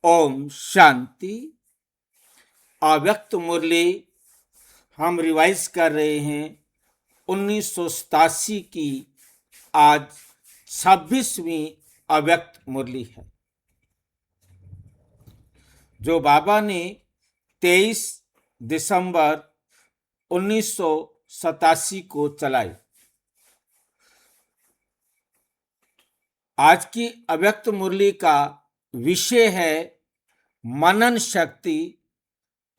ओम शांति। अव्यक्त मुरली हम रिवाइज कर रहे हैं 1987 की। आज 26वीं अव्यक्त मुरली है जो बाबा ने 23 दिसंबर 1987 को चलाई। आज की अव्यक्त मुरली का विषय है मनन शक्ति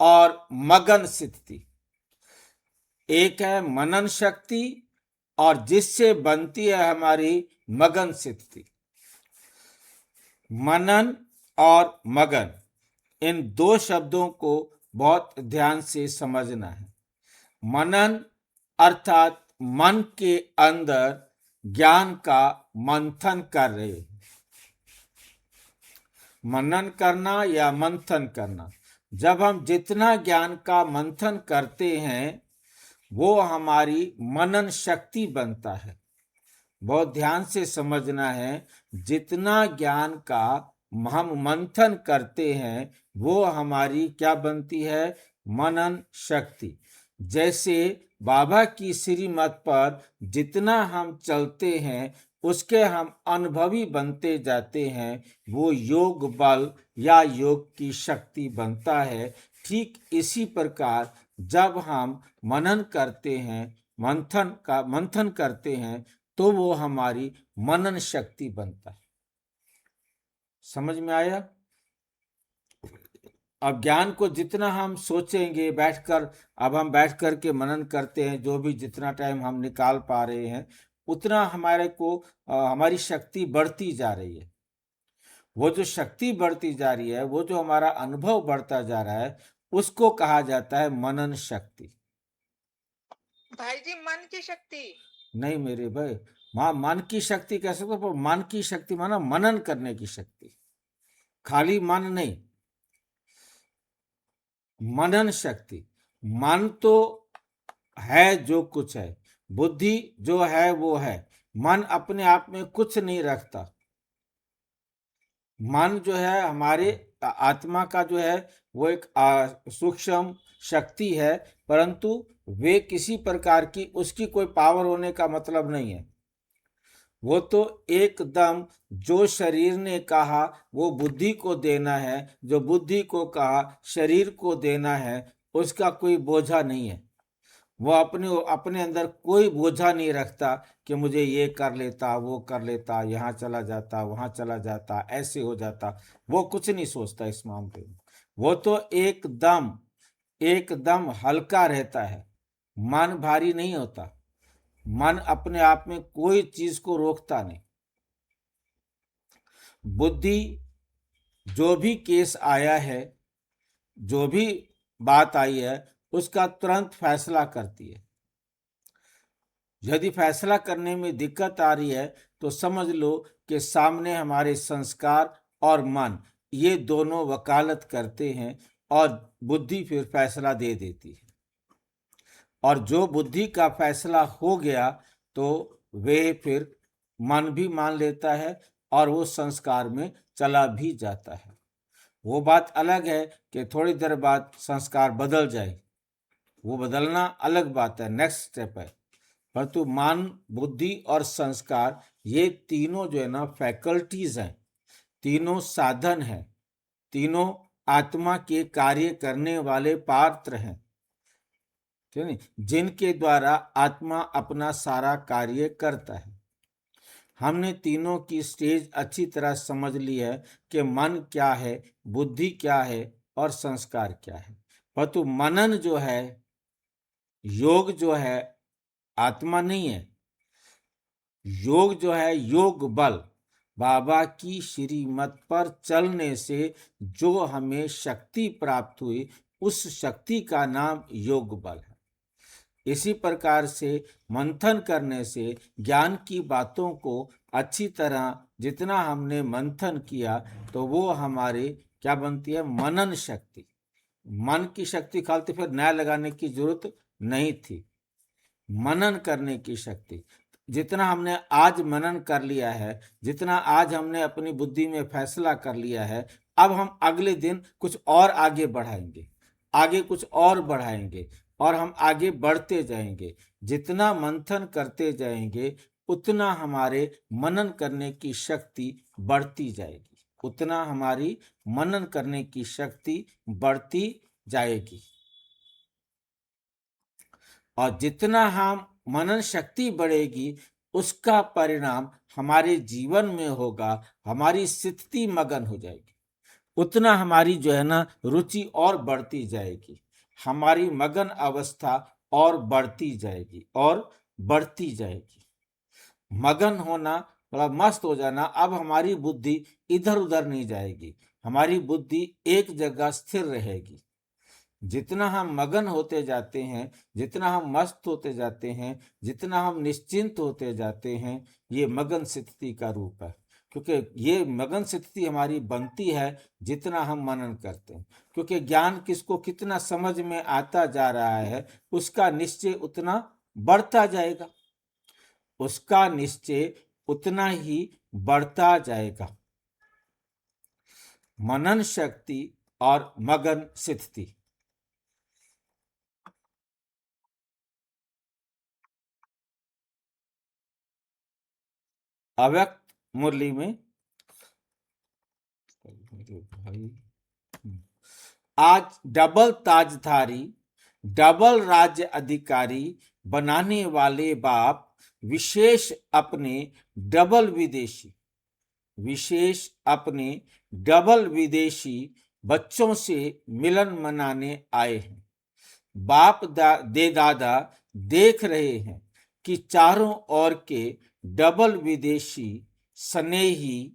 और मगन स्थिति। एक है मनन शक्ति और जिससे बनती है हमारी मगन स्थिति। मनन और मगन, इन दो शब्दों को बहुत ध्यान से समझना है। मनन अर्थात मन के अंदर ज्ञान का मंथन कर रहे हैं। मनन करना या मंथन करना, जब हम जितना ज्ञान का मंथन करते हैं वो हमारी मनन शक्ति बनता है। बहुत ध्यान से समझना है, जितना ज्ञान का हम मंथन करते हैं वो हमारी क्या बनती है? मनन शक्ति। जैसे बाबा की श्रीमत पर जितना हम चलते हैं उसके हम अनुभवी बनते जाते हैं, वो योग बल या योग की शक्ति बनता है। ठीक इसी प्रकार जब हम मनन करते हैं, मंथन करते हैं तो वो हमारी मनन शक्ति बनता है। समझ में आया? अब ज्ञान को जितना हम सोचेंगे बैठकर, अब हम बैठ कर के मनन करते हैं, जो भी जितना टाइम हम निकाल पा रहे हैं उतना हमारी शक्ति बढ़ती जा रही है। वो जो शक्ति बढ़ती जा रही है, वो जो हमारा अनुभव बढ़ता जा रहा है, उसको कहा जाता है मनन शक्ति। भाई जी, मन की शक्ति नहीं मेरे भाई, मन की शक्ति कैसे? तो मन की शक्ति माना मनन करने की शक्ति, खाली मन नहीं, मनन शक्ति। मन तो है जो कुछ है, बुद्धि जो है वो है। मन अपने आप में कुछ नहीं रखता। मन जो है हमारे आत्मा का जो है वो एक सूक्ष्म शक्ति है, परंतु वे किसी प्रकार की उसकी कोई पावर होने का मतलब नहीं है। वो तो एकदम जो शरीर ने कहा वो बुद्धि को देना है, जो बुद्धि को कहा शरीर को देना है, उसका कोई बोझा नहीं है। वो अपने अंदर कोई बोझा नहीं रखता कि मुझे ये कर लेता, वो कर लेता, यहाँ चला जाता, वहाँ चला जाता, ऐसे हो जाता। वो कुछ नहीं सोचता इस मामले में। वो तो एकदम एकदम हल्का रहता है। मन भारी नहीं होता। मन अपने आप में कोई चीज को रोकता नहीं। बुद्धि जो भी केस आया है, जो भी बात आई है, उसका तुरंत फैसला करती है। यदि फैसला करने में दिक्कत आ रही है तो समझ लो कि सामने हमारे संस्कार और मन, ये दोनों वकालत करते हैं और बुद्धि फिर फैसला दे देती है। और जो बुद्धि का फैसला हो गया तो वे फिर मन भी मान लेता है और वो संस्कार में चला भी जाता है। वो बात अलग है कि थोड़ी देर बाद संस्कार बदल जाए, वो बदलना अलग बात है, नेक्स्ट स्टेप है। परंतु मन, बुद्धि और संस्कार, ये तीनों जो है ना फैकल्टीज हैं, तीनों साधन हैं, तीनों आत्मा के कार्य करने वाले पात्र हैं, ठीक है, जिनके द्वारा आत्मा अपना सारा कार्य करता है। हमने तीनों की स्टेज अच्छी तरह समझ ली है कि मन क्या है, बुद्धि क्या है और संस्कार क्या है। परंतु मनन जो है, योग जो है, आत्मा नहीं है। योग जो है, योग बल, बाबा की श्रीमत पर चलने से जो हमें शक्ति प्राप्त हुई, उस शक्ति का नाम योग बल है। इसी प्रकार से मंथन करने से ज्ञान की बातों को अच्छी तरह जितना हमने मंथन किया तो वो हमारे क्या बनती है? मनन शक्ति। मन की शक्ति खाली फिर न्याय लगाने की जरूरत नहीं थी, मनन करने की शक्ति। जितना हमने आज मनन कर लिया है, जितना आज हमने अपनी बुद्धि में फैसला कर लिया है, अब हम अगले दिन कुछ और आगे बढ़ाएंगे, आगे कुछ और बढ़ाएंगे, और हम आगे बढ़ते जाएंगे। जितना मंथन करते जाएंगे उतना हमारे मनन करने की शक्ति बढ़ती जाएगी, उतना हमारी मनन करने की शक्ति बढ़ती जाएगी। और जितना हम मनन शक्ति बढ़ेगी उसका परिणाम हमारे जीवन में होगा, हमारी स्थिति मगन हो जाएगी, उतना हमारी जो है ना रुचि और बढ़ती जाएगी, हमारी मगन अवस्था और बढ़ती जाएगी और बढ़ती जाएगी। मगन होना, बड़ा मस्त हो जाना, अब हमारी बुद्धि इधर उधर नहीं जाएगी, हमारी बुद्धि एक जगह स्थिर रहेगी। जितना हम मगन होते जाते हैं, जितना हम मस्त होते जाते हैं, जितना हम निश्चिंत होते जाते हैं, ये मगन स्थिति का रूप है। क्योंकि ये मगन स्थिति हमारी बनती है जितना हम मनन करते हैं, क्योंकि ज्ञान किसको कितना समझ में आता जा रहा है उसका निश्चय उतना बढ़ता जाएगा, उसका निश्चय उतना ही बढ़ता जाएगा। मनन शक्ति और मगन स्थिति। अव्यक्त मुरली में आज डबल ताजधारी, डबल राज्य अधिकारी बनाने वाले बाप विशेष अपने डबल विदेशी, विशेष अपने डबल विदेशी बच्चों से मिलन मनाने आए हैं। बाप दे दादा देख रहे हैं कि चारों ओर के डबल विदेशी स्नेही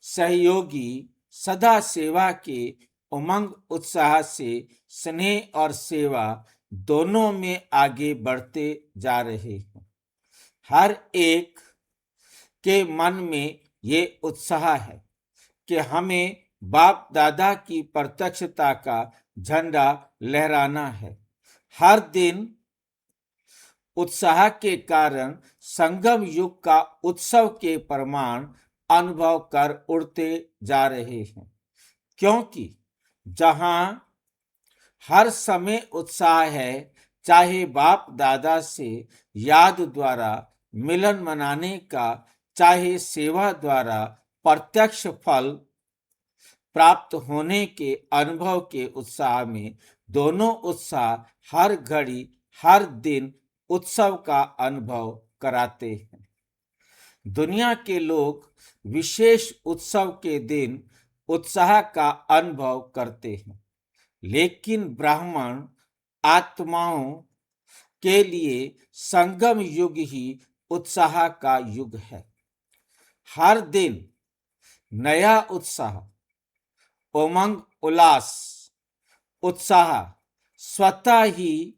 सहयोगी सदा सेवा के उमंग उत्साह से स्नेह और सेवा दोनों में आगे बढ़ते जा रहे हैं। हर एक के मन में ये उत्साह है कि हमें बाप दादा की प्रत्यक्षता का झंडा लहराना है। हर दिन उत्साह के कारण संगम युग का उत्सव के प्रमाण अनुभव कर उड़ते जा रहे हैं, क्योंकि जहां हर समय उत्साह है, चाहे बाप दादा से याद द्वारा मिलन मनाने का, चाहे सेवा द्वारा प्रत्यक्ष फल प्राप्त होने के अनुभव के उत्साह में, दोनों उत्साह हर घड़ी हर दिन उत्सव का अनुभव कराते हैं। दुनिया के लोग विशेष उत्सव के दिन उत्साह का अनुभव करते हैं, लेकिन ब्राह्मण आत्माओं के लिए संगम युग ही उत्साह का युग है। हर दिन नया उत्साह, उमंग, उल्लास, उत्साह स्वतः ही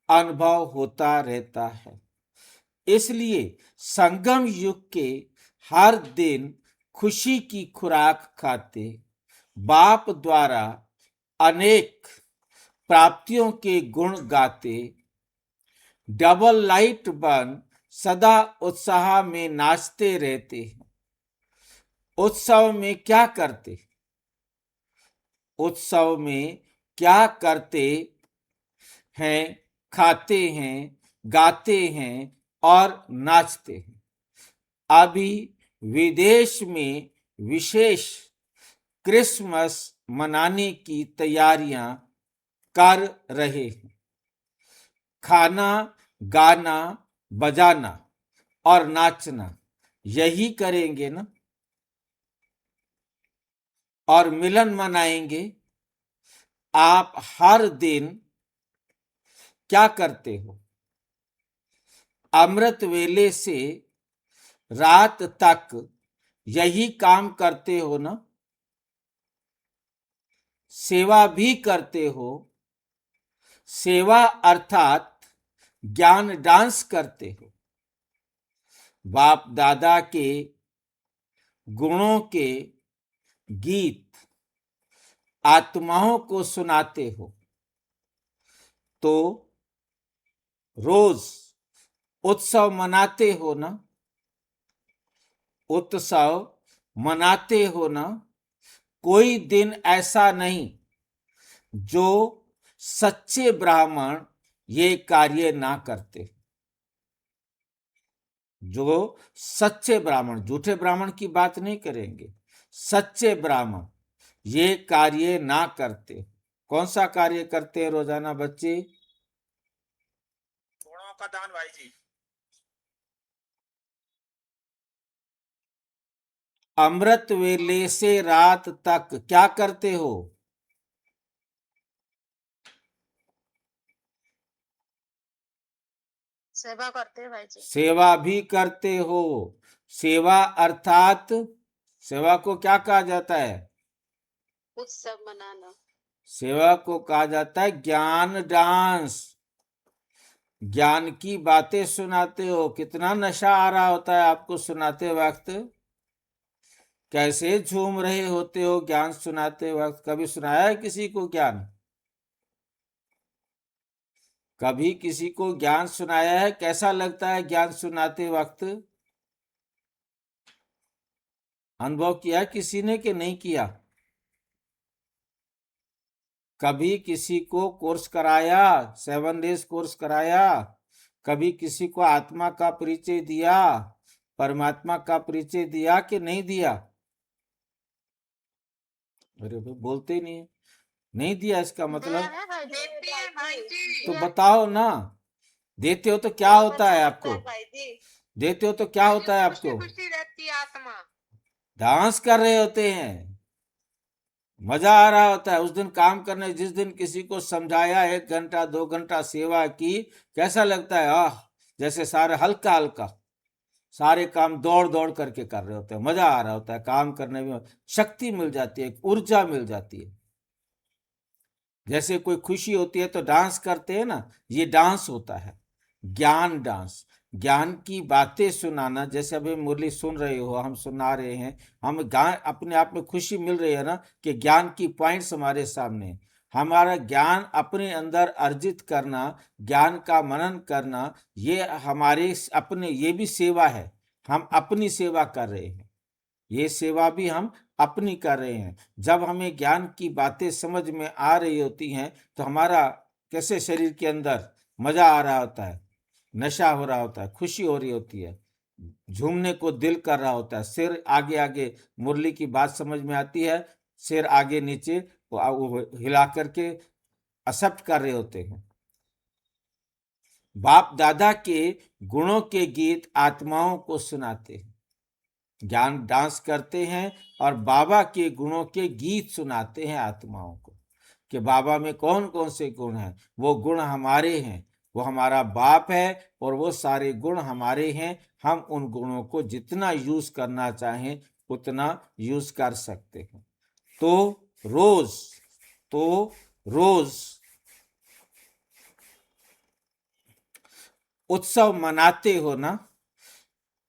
अनुभव होता रहता है। इसलिए संगम युग के हर दिन खुशी की खुराक खाते, बाप द्वारा अनेक प्राप्तियों के गुण गाते, डबल लाइट बन सदा उत्साह में नाचते रहते हैं। उत्सव में क्या करते? उत्सव में क्या करते हैं? खाते हैं, गाते हैं और नाचते हैं। अभी विदेश में विशेष क्रिसमस मनाने की तैयारियां कर रहे हैं। खाना, गाना, बजाना और नाचना यही करेंगे ना, और मिलन मनाएंगे। आप हर दिन क्या करते हो? अमृत वेले से रात तक यही काम करते हो ना? सेवा भी करते हो। सेवा अर्थात ज्ञान डांस करते हो। बाप दादा के गुणों के गीत आत्माओं को सुनाते हो। तो रोज उत्सव मनाते हो ना, उत्सव मनाते हो ना, कोई दिन ऐसा नहीं जो सच्चे ब्राह्मण ये कार्य ना करते। जो सच्चे ब्राह्मण, झूठे ब्राह्मण की बात नहीं करेंगे, सच्चे ब्राह्मण ये कार्य ना करते। कौन सा कार्य करते हैं रोजाना बच्चे? गुणों का दान भाई जी। अमृत वेले से रात तक क्या करते हो? सेवा करते हैं भाई जी। सेवा भी करते हो। सेवा अर्थात, सेवा को क्या कहा जाता है? उत्सव मनाना। सेवा को कहा जाता है ज्ञान डांस। ज्ञान की बातें सुनाते हो। कितना नशा आ रहा होता है आपको सुनाते वक्त, कैसे झूम रहे होते हो ज्ञान सुनाते वक्त। कभी सुनाया है किसी को ज्ञान? कभी किसी को ज्ञान सुनाया है? कैसा लगता है ज्ञान सुनाते वक्त? अनुभव किया किसी ने कि नहीं किया? कभी किसी को कोर्स कराया, 7 डेज कोर्स कराया? कभी किसी को आत्मा का परिचय दिया, परमात्मा का परिचय दिया कि नहीं दिया? अरे भाई बोलते ही नहीं है। नहीं दिया इसका मतलब? देती है भाई जी। तो बताओ ना, देते हो तो क्या होता है आपको? भाई जी, देते हो तो क्या होता है आपको? खुशी रहती है आत्मा। डांस कर रहे होते हैं, मजा आ रहा होता है उस दिन काम करने। जिस दिन किसी को समझाया, 1 घंटा 2 घंटा सेवा की, कैसा लगता है? आह, जैसे सारे हल्का हल्का सारे काम दौड़ दौड़ करके कर रहे होते हैं। मजा आ रहा होता है काम करने में, शक्ति मिल जाती है, ऊर्जा मिल जाती है। जैसे कोई खुशी होती है तो डांस करते हैं ना, ये डांस होता है, ज्ञान डांस। ज्ञान की बातें सुनाना, जैसे अभी मुरली सुन रहे हो, हम सुना रहे हैं, हम गान अपने आप में खुशी मिल रही है ना कि ज्ञान की पॉइंट्स हमारे सामने हैं। हमारा ज्ञान अपने अंदर अर्जित करना, ज्ञान का मनन करना, ये हमारे अपने, ये भी सेवा है। हम अपनी सेवा कर रहे हैं, ये सेवा भी हम अपनी कर रहे हैं। जब हमें ज्ञान की बातें समझ में आ रही होती हैं तो हमारा कैसे शरीर के अंदर मजा आ रहा होता है, नशा हो रहा होता है, खुशी हो रही होती है, झूमने को दिल कर रहा होता है। सिर आगे आगे, मुरली की बात समझ में आती है, सिर आगे नीचे वो हिला करके एक्सेप्ट कर रहे होते हैं। बाप दादा के गुणों के गीत आत्माओं को सुनाते हैं। ज्ञान डांस करते हैं और बाबा के गुणों के गीत सुनाते हैं आत्माओं को, कि बाबा में कौन कौन से गुण हैं। वो गुण हमारे हैं, वो हमारा बाप है और वो सारे गुण हमारे हैं। हम उन गुणों को जितना यूज करना चाहें उतना यूज कर सकते हैं। रोज तो रोज उत्सव मनाते हो ना,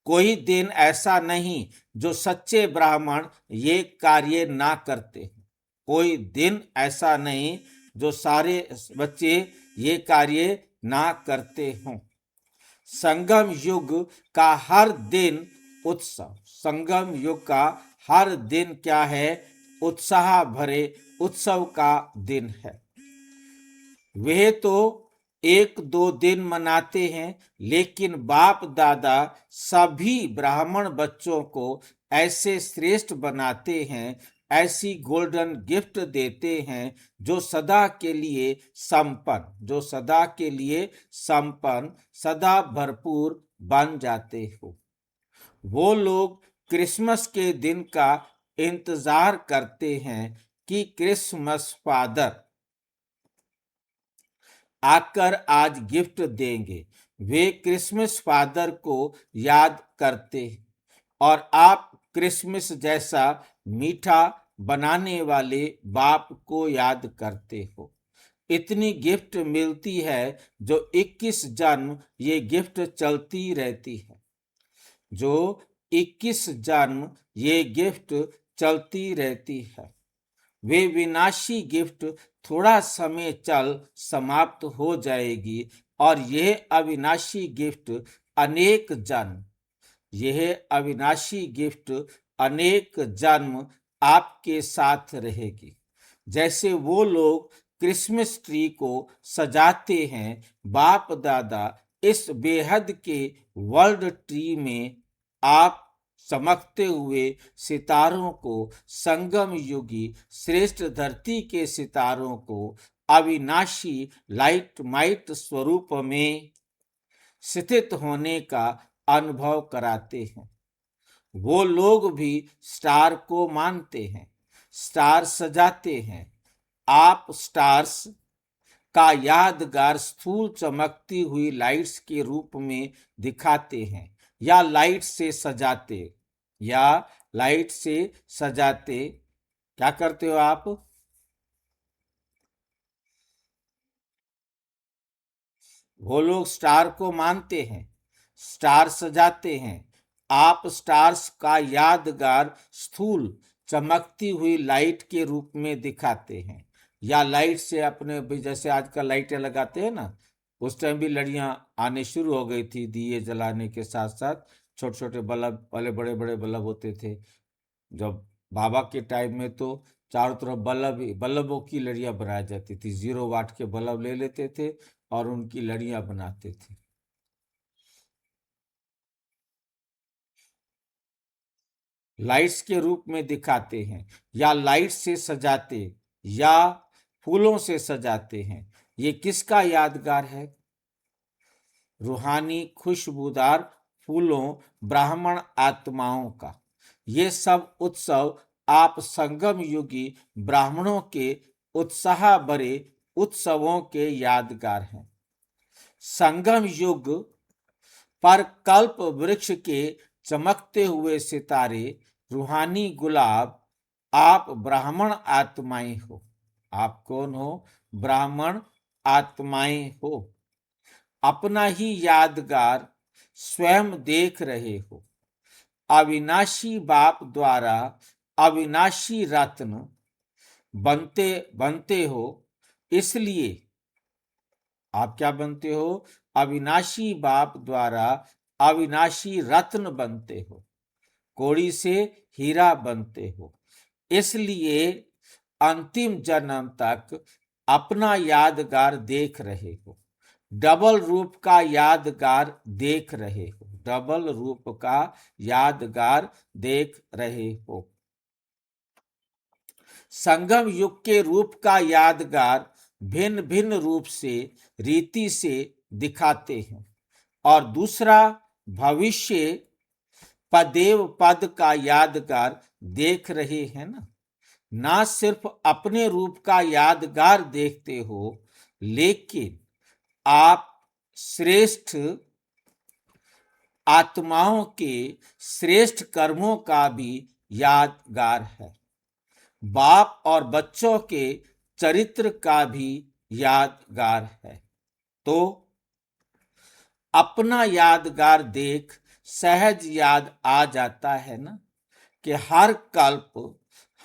कोई दिन ऐसा नहीं जो सच्चे ब्राह्मण ये कार्य ना करते। कोई दिन ऐसा नहीं जो सारे बच्चे ये कार्य ना करते हों। संगम युग का हर दिन उत्सव, संगम युग का हर दिन क्या है? उत्साह भरे उत्सव का दिन है। वे तो 1-2 दिन मनाते हैं, लेकिन बाप दादा सभी ब्राह्मण बच्चों को ऐसे श्रेष्ठ बनाते हैं, ऐसी गोल्डन गिफ्ट देते हैं जो सदा के लिए संपन्न, जो सदा के लिए संपन्न, सदा भरपूर बन जाते हो। वो लोग क्रिसमस के दिन का इंतजार करते हैं कि क्रिसमस फादर आकर आज गिफ्ट देंगे। वे क्रिसमस फादर को याद करते हैं और आप क्रिसमस जैसा मीठा बनाने वाले बाप को याद करते हो। इतनी गिफ्ट मिलती है जो 21 जन्म ये गिफ्ट चलती रहती है, जो 21 जन्म ये गिफ्ट चलती रहती है। वे विनाशी गिफ्ट थोड़ा समय चल समाप्त हो जाएगी और यह अविनाशी गिफ्ट अनेक जन्म, यह अविनाशी गिफ्ट अनेक जन्म आपके साथ रहेगी। जैसे वो लोग क्रिसमस ट्री को सजाते हैं, बाप दादा इस बेहद के वर्ल्ड ट्री में आप चमकते हुए सितारों को, संगम युगी श्रेष्ठ धरती के सितारों को अविनाशी लाइट माइट स्वरूप में स्थित होने का अनुभव कराते हैं। वो लोग भी स्टार को मानते हैं, स्टार सजाते हैं। आप स्टार्स का यादगार स्थूल चमकती हुई लाइट्स के रूप में दिखाते हैं या लाइट से सजाते, या लाइट से सजाते। क्या करते हो आप? वो लोग स्टार को मानते हैं, स्टार सजाते हैं। आप स्टार्स का यादगार स्थूल चमकती हुई लाइट के रूप में दिखाते हैं या लाइट से अपने भी, जैसे आजकल लाइटें लगाते हैं ना, उस टाइम भी लड़ियां आने शुरू हो गई थी। दिए जलाने के साथ साथ छोटे छोटे बल्ब वाले बड़े बड़े बल्ब होते थे। जब बाबा के टाइम में तो चारों तरफ बल्बों की लड़ियां बनाई जाती थी। 0 वाट के बल्ब ले लेते थे और उनकी लड़ियां बनाते थे। लाइट्स के रूप में दिखाते हैं या लाइट से सजाते या फूलों से सजाते हैं। ये किसका यादगार है? रूहानी खुशबूदार फूलों, ब्राह्मण आत्माओं का। ये सब उत्सव आप संगम युगी ब्राह्मणों के उत्साह भरे उत्सवों के यादगार हैं। संगम युग पर कल्प वृक्ष के चमकते हुए सितारे, रूहानी गुलाब, आप ब्राह्मण आत्माएं हो। आप कौन हो? ब्राह्मण आत्माएं हो। अपना ही यादगार स्वयं देख रहे हो। अविनाशी बाप द्वारा अविनाशी रत्न बनते बनते हो। इसलिए आप क्या बनते हो? अविनाशी बाप द्वारा अविनाशी रत्न बनते हो, कौड़ी से हीरा बनते हो। इसलिए अंतिम जन्म तक अपना यादगार देख रहे हो, डबल रूप का यादगार देख रहे हो, डबल रूप का यादगार देख रहे हो। संगम युग के रूप का यादगार भिन्न भिन्न रूप से, रीति से दिखाते हैं। और दूसरा, भविष्य पदेव पद का यादगार देख रहे हैं ना सिर्फ अपने रूप का यादगार देखते हो, लेकिन आप श्रेष्ठ आत्माओं के श्रेष्ठ कर्मों का भी यादगार है। बाप और बच्चों के चरित्र का भी यादगार है। तो अपना यादगार देख सहज याद आ जाता है ना कि हर कल्प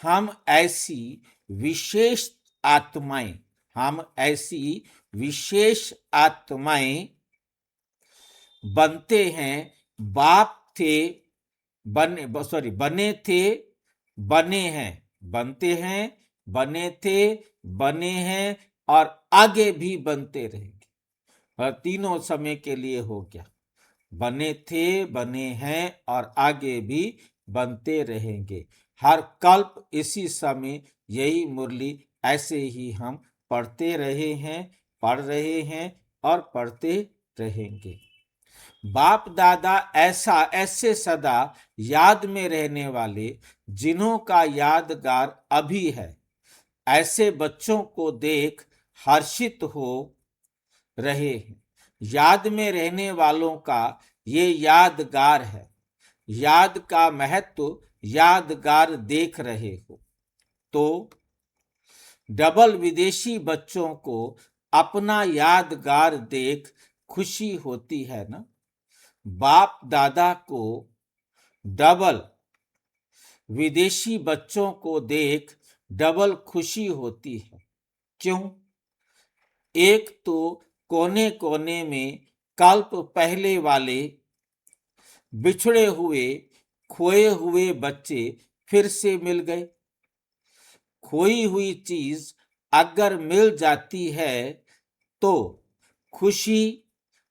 हम ऐसी विशेष आत्माएं, हम ऐसी विशेष आत्माएं बनते हैं। बाप थे बने, बने थे, बने हैं, बनते हैं, बने थे, बने हैं और आगे भी बनते रहेंगे। और तीनों समय के लिए हो गया। बने थे, बने हैं और आगे भी बनते रहेंगे। हर कल्प इसी समय यही मुरली ऐसे ही हम पढ़ते रहे हैं, पढ़ रहे हैं और पढ़ते रहेंगे। बाप दादा ऐसे सदा याद में रहने वाले, जिन्हों का यादगार अभी है, ऐसे बच्चों को देख हर्षित हो रहे हैं। याद में रहने वालों का ये यादगार है। याद का महत्व यादगार देख रहे हो। तो डबल विदेशी बच्चों को अपना यादगार देख खुशी होती है ना। बाप दादा को डबल विदेशी बच्चों को देख डबल खुशी होती है। क्यों? एक तो कोने कोने में कल्प पहले वाले बिछड़े हुए खोए हुए बच्चे फिर से मिल गए। खोई हुई चीज अगर मिल जाती है तो खुशी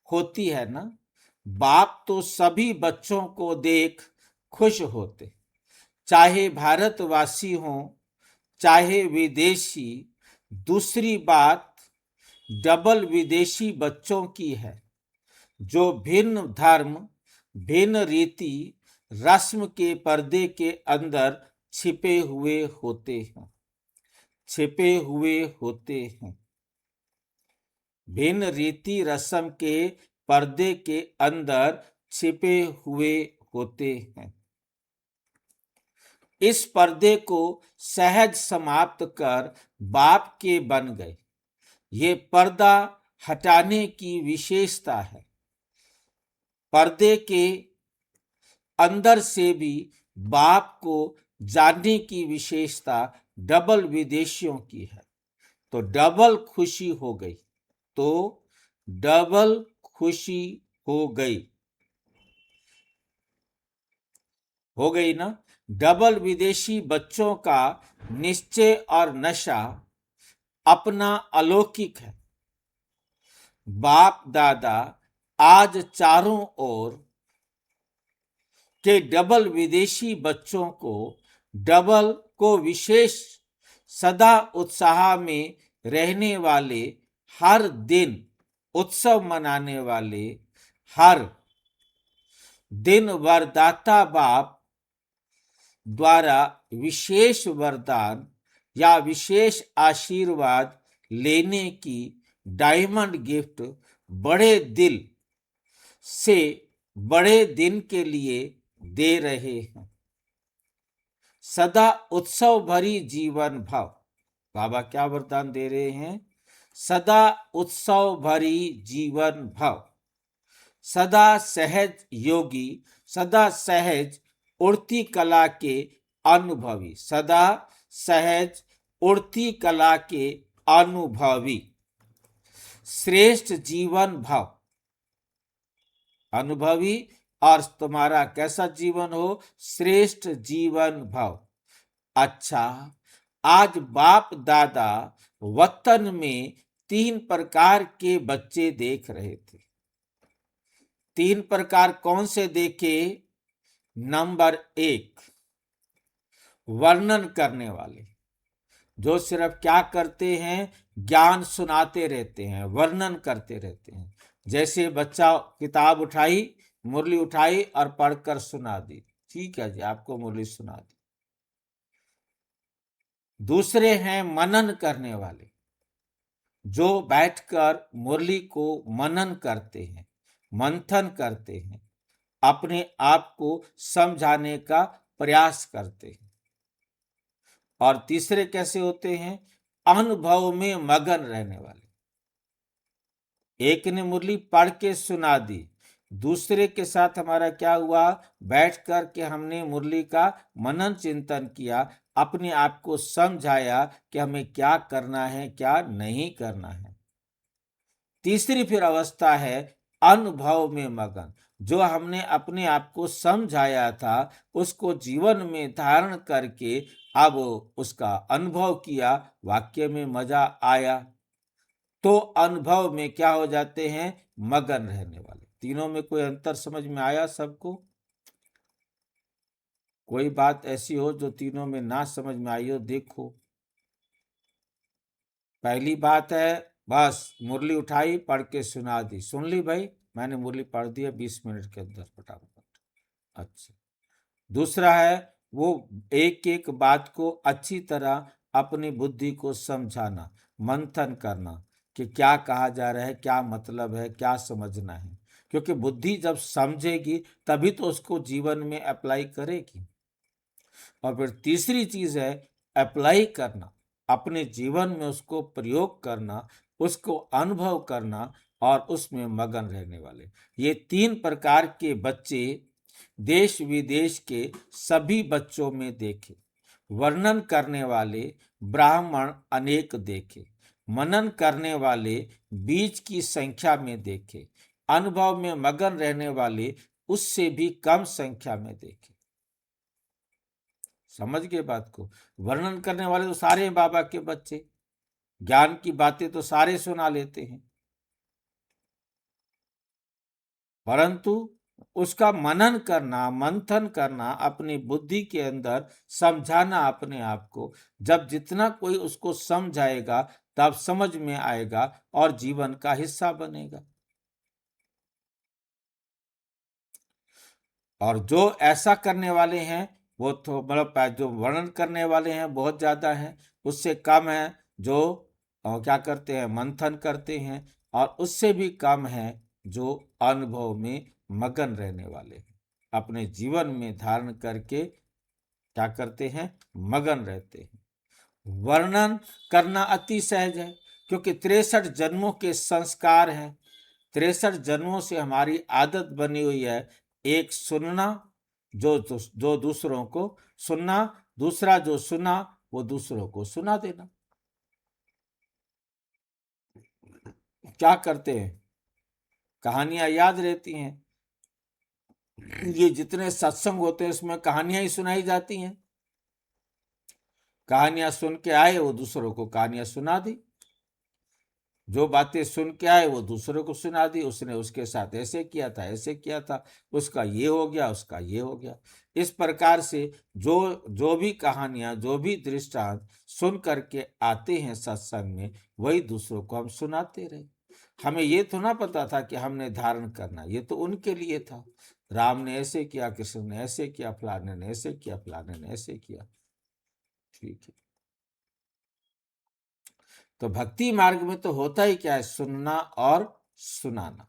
होती है ना। बाप तो सभी बच्चों को देख खुश होते, चाहे भारतवासी हो चाहे विदेशी। दूसरी बात डबल विदेशी बच्चों की है, जो भिन्न धर्म भिन्न रीति रस्म के पर्दे के अंदर छिपे हुए होते हैं। छिपे हुए होते हैं, भिन्न रीति रस्म के पर्दे के अंदर छिपे हुए होते हैं। इस पर्दे को सहज समाप्त कर बाप के बन गए। ये पर्दा हटाने की विशेषता है। पर्दे के अंदर से भी बाप को जानने की विशेषता डबल विदेशियों की है। तो डबल खुशी हो गई, तो डबल खुशी हो गई ना। डबल विदेशी बच्चों का निश्चय और नशा अपना अलौकिक है। बाप दादा आज चारों ओर के डबल विदेशी बच्चों को डबल को विशेष सदा उत्साह में रहने वाले, हर दिन उत्सव मनाने वाले, हर दिन वरदाता बाप द्वारा विशेष वरदान या विशेष आशीर्वाद लेने की डायमंड गिफ्ट बड़े दिल से बड़े दिन के लिए दे रहे हैं। सदा उत्सव भरी जीवन भाव। बाबा क्या वरदान दे रहे हैं? सदा उत्सव भरी जीवन भाव, सदा सहज योगी, सदा सहज उड़ती कला के अनुभवी, सदा सहज उड़ती कला के अनुभवी, श्रेष्ठ जीवन भाव। अनुभवी और तुम्हारा कैसा जीवन हो? श्रेष्ठ जीवन भाव। अच्छा, आज बाप दादा वतन में 3 प्रकार के बच्चे देख रहे थे। 3 प्रकार कौन से देखे? नंबर 1, वर्णन करने वाले, जो सिर्फ क्या करते हैं? ज्ञान सुनाते रहते हैं, वर्णन करते रहते हैं। जैसे बच्चा किताब उठाई, मुरली उठाई और पढ़कर सुना दी, ठीक है जी, आपको मुरली सुना दी। दूसरे हैं मनन करने वाले, जो बैठकर मुरली को मनन करते हैं, मंथन करते हैं, अपने आप को समझाने का प्रयास करते हैं। और तीसरे कैसे होते हैं? अनुभव में मगन रहने वाले। एक ने मुरली पढ़ के सुना दी, दूसरे के साथ हमारा क्या हुआ? बैठ कर के हमने मुरली का मनन चिंतन किया, अपने आप को समझाया कि हमें क्या करना है क्या नहीं करना है। तीसरी फिर अवस्था है अनुभव में मगन, जो हमने अपने आप को समझाया था उसको जीवन में धारण करके अब उसका अनुभव किया, वाक्य में मजा आया, तो अनुभव में क्या हो जाते हैं? मगन रहने वाले। तीनों में कोई अंतर समझ में आया सबको? कोई बात ऐसी हो जो तीनों में ना समझ में आई हो, देखो। पहली बात है बस मुरली उठाई, पढ़ के सुना दी, सुन ली भाई, मैंने मुरली पढ़ दिया 20 मिनट के अंदर फटाफट। अच्छा, दूसरा है वो एक एक बात को अच्छी तरह अपनी बुद्धि को समझाना, मंथन करना कि क्या कहा जा रहा है, क्या मतलब है, क्या समझना है। क्योंकि बुद्धि जब समझेगी तभी तो उसको जीवन में अप्लाई करेगी। और फिर तीसरी चीज है अप्लाई करना, अपने जीवन में उसको प्रयोग करना, उसको अनुभव करना और उसमें मगन रहने वाले। ये 3 प्रकार के बच्चे देश विदेश के सभी बच्चों में देखे। वर्णन करने वाले ब्राह्मण अनेक देखे, मनन करने वाले बीज की संख्या में देखे, अनुभव में मगन रहने वाले उससे भी कम संख्या में देखें। समझ गए बात को? वर्णन करने वाले तो सारे हैं बाबा के बच्चे, ज्ञान की बातें तो सारे सुना लेते हैं, परंतु उसका मनन करना, मंथन करना, अपनी बुद्धि के अंदर समझाना अपने आप को, जब जितना कोई उसको समझाएगा तब समझ में आएगा और जीवन का हिस्सा बनेगा। और जो ऐसा करने वाले हैं वो तो मतलब जो वर्णन करने वाले हैं बहुत ज्यादा हैं, उससे कम है जो क्या करते हैं, मंथन करते हैं, और उससे भी कम है जो अनुभव में मगन रहने वाले हैं, अपने जीवन में धारण करके क्या करते हैं, मगन रहते हैं। वर्णन करना अति सहज है, क्योंकि 63 जन्मों के संस्कार हैं, 63 जन्मों से हमारी आदत बनी हुई है, एक सुनना, जो दूसरों को सुनना, दूसरा जो सुना वो दूसरों को सुना देना। क्या करते हैं, कहानियां याद रहती हैं, ये जितने सत्संग होते हैं उसमें कहानियां ही सुनाई जाती हैं, कहानियां सुन के आए वो दूसरों को कहानियां सुना दी, जो बातें सुन के आए वो दूसरों को सुना दी, उसने उसके साथ ऐसे किया था, ऐसे किया था, उसका ये हो गया, उसका ये हो गया। इस प्रकार से जो जो भी कहानियां, जो भी दृष्टांत सुन करके आते हैं सत्संग में, वही दूसरों को हम सुनाते रहे। हमें ये तो ना पता था कि हमने धारण करना, ये तो उनके लिए था। राम ने ऐसे किया, कृष्ण ने ऐसे किया, फलाने ने ऐसे किया, फलाने ने ऐसे किया। ठीक है, तो भक्ति मार्ग में तो होता ही क्या है, सुनना और सुनाना,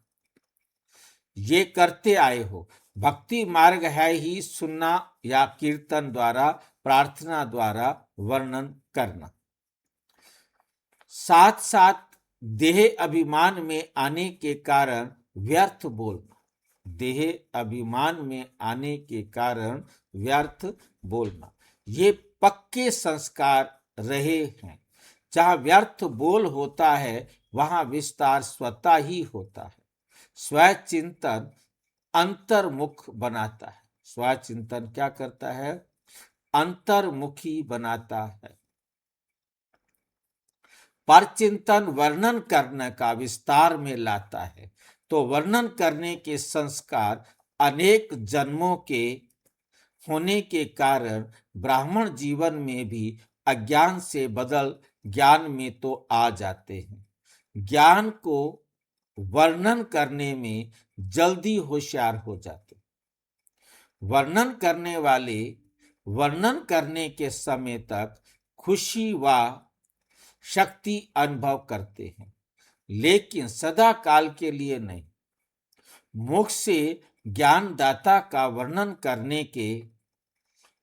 ये करते आए हो। भक्ति मार्ग है ही सुनना या कीर्तन द्वारा, प्रार्थना द्वारा वर्णन करना। साथ साथ देह अभिमान में आने के कारण व्यर्थ बोलना, देह अभिमान में आने के कारण व्यर्थ बोलना, ये पक्के संस्कार रहे हैं। जहां व्यर्थ बोल होता है वहां विस्तार स्वतः ही होता है। स्वचिंतन अंतर्मुख बनाता है। स्वचिंतन क्या करता है, अंतर्मुखी बनाता है। परचिंतन वर्णन करने का विस्तार में लाता है। तो वर्णन करने के संस्कार अनेक जन्मों के होने के कारण ब्राह्मण जीवन में भी अज्ञान से बदल ज्ञान में तो आ जाते हैं। ज्ञान को वर्णन करने में जल्दी होशियार हो जाते। वर्णन करने वाले वर्णन करने के समय तक खुशी व शक्ति अनुभव करते हैं, लेकिन सदा काल के लिए नहीं। मुख से ज्ञानदाता का वर्णन करने के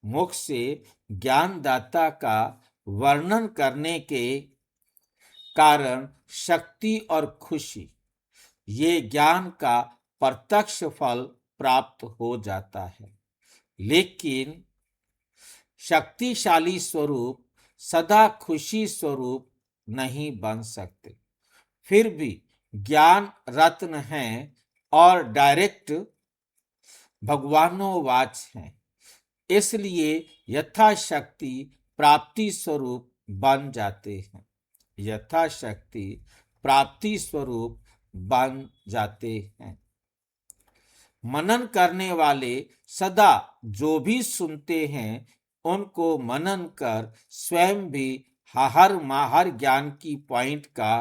मुख से ज्ञानदाता का वर्णन करने के कारण शक्ति और खुशी, ये ज्ञान का प्रत्यक्ष फल प्राप्त हो जाता है। लेकिन शक्तिशाली स्वरूप सदा खुशी स्वरूप नहीं बन सकते। फिर भी ज्ञान रत्न हैं और डायरेक्ट भगवानोवाच हैं, इसलिए यथाशक्ति प्राप्ति स्वरूप बन जाते हैं। यथाशक्ति प्राप्ति स्वरूप बन जाते हैं। मनन करने वाले सदा जो भी सुनते हैं उनको मनन कर स्वयं भी हर ज्ञान की पॉइंट का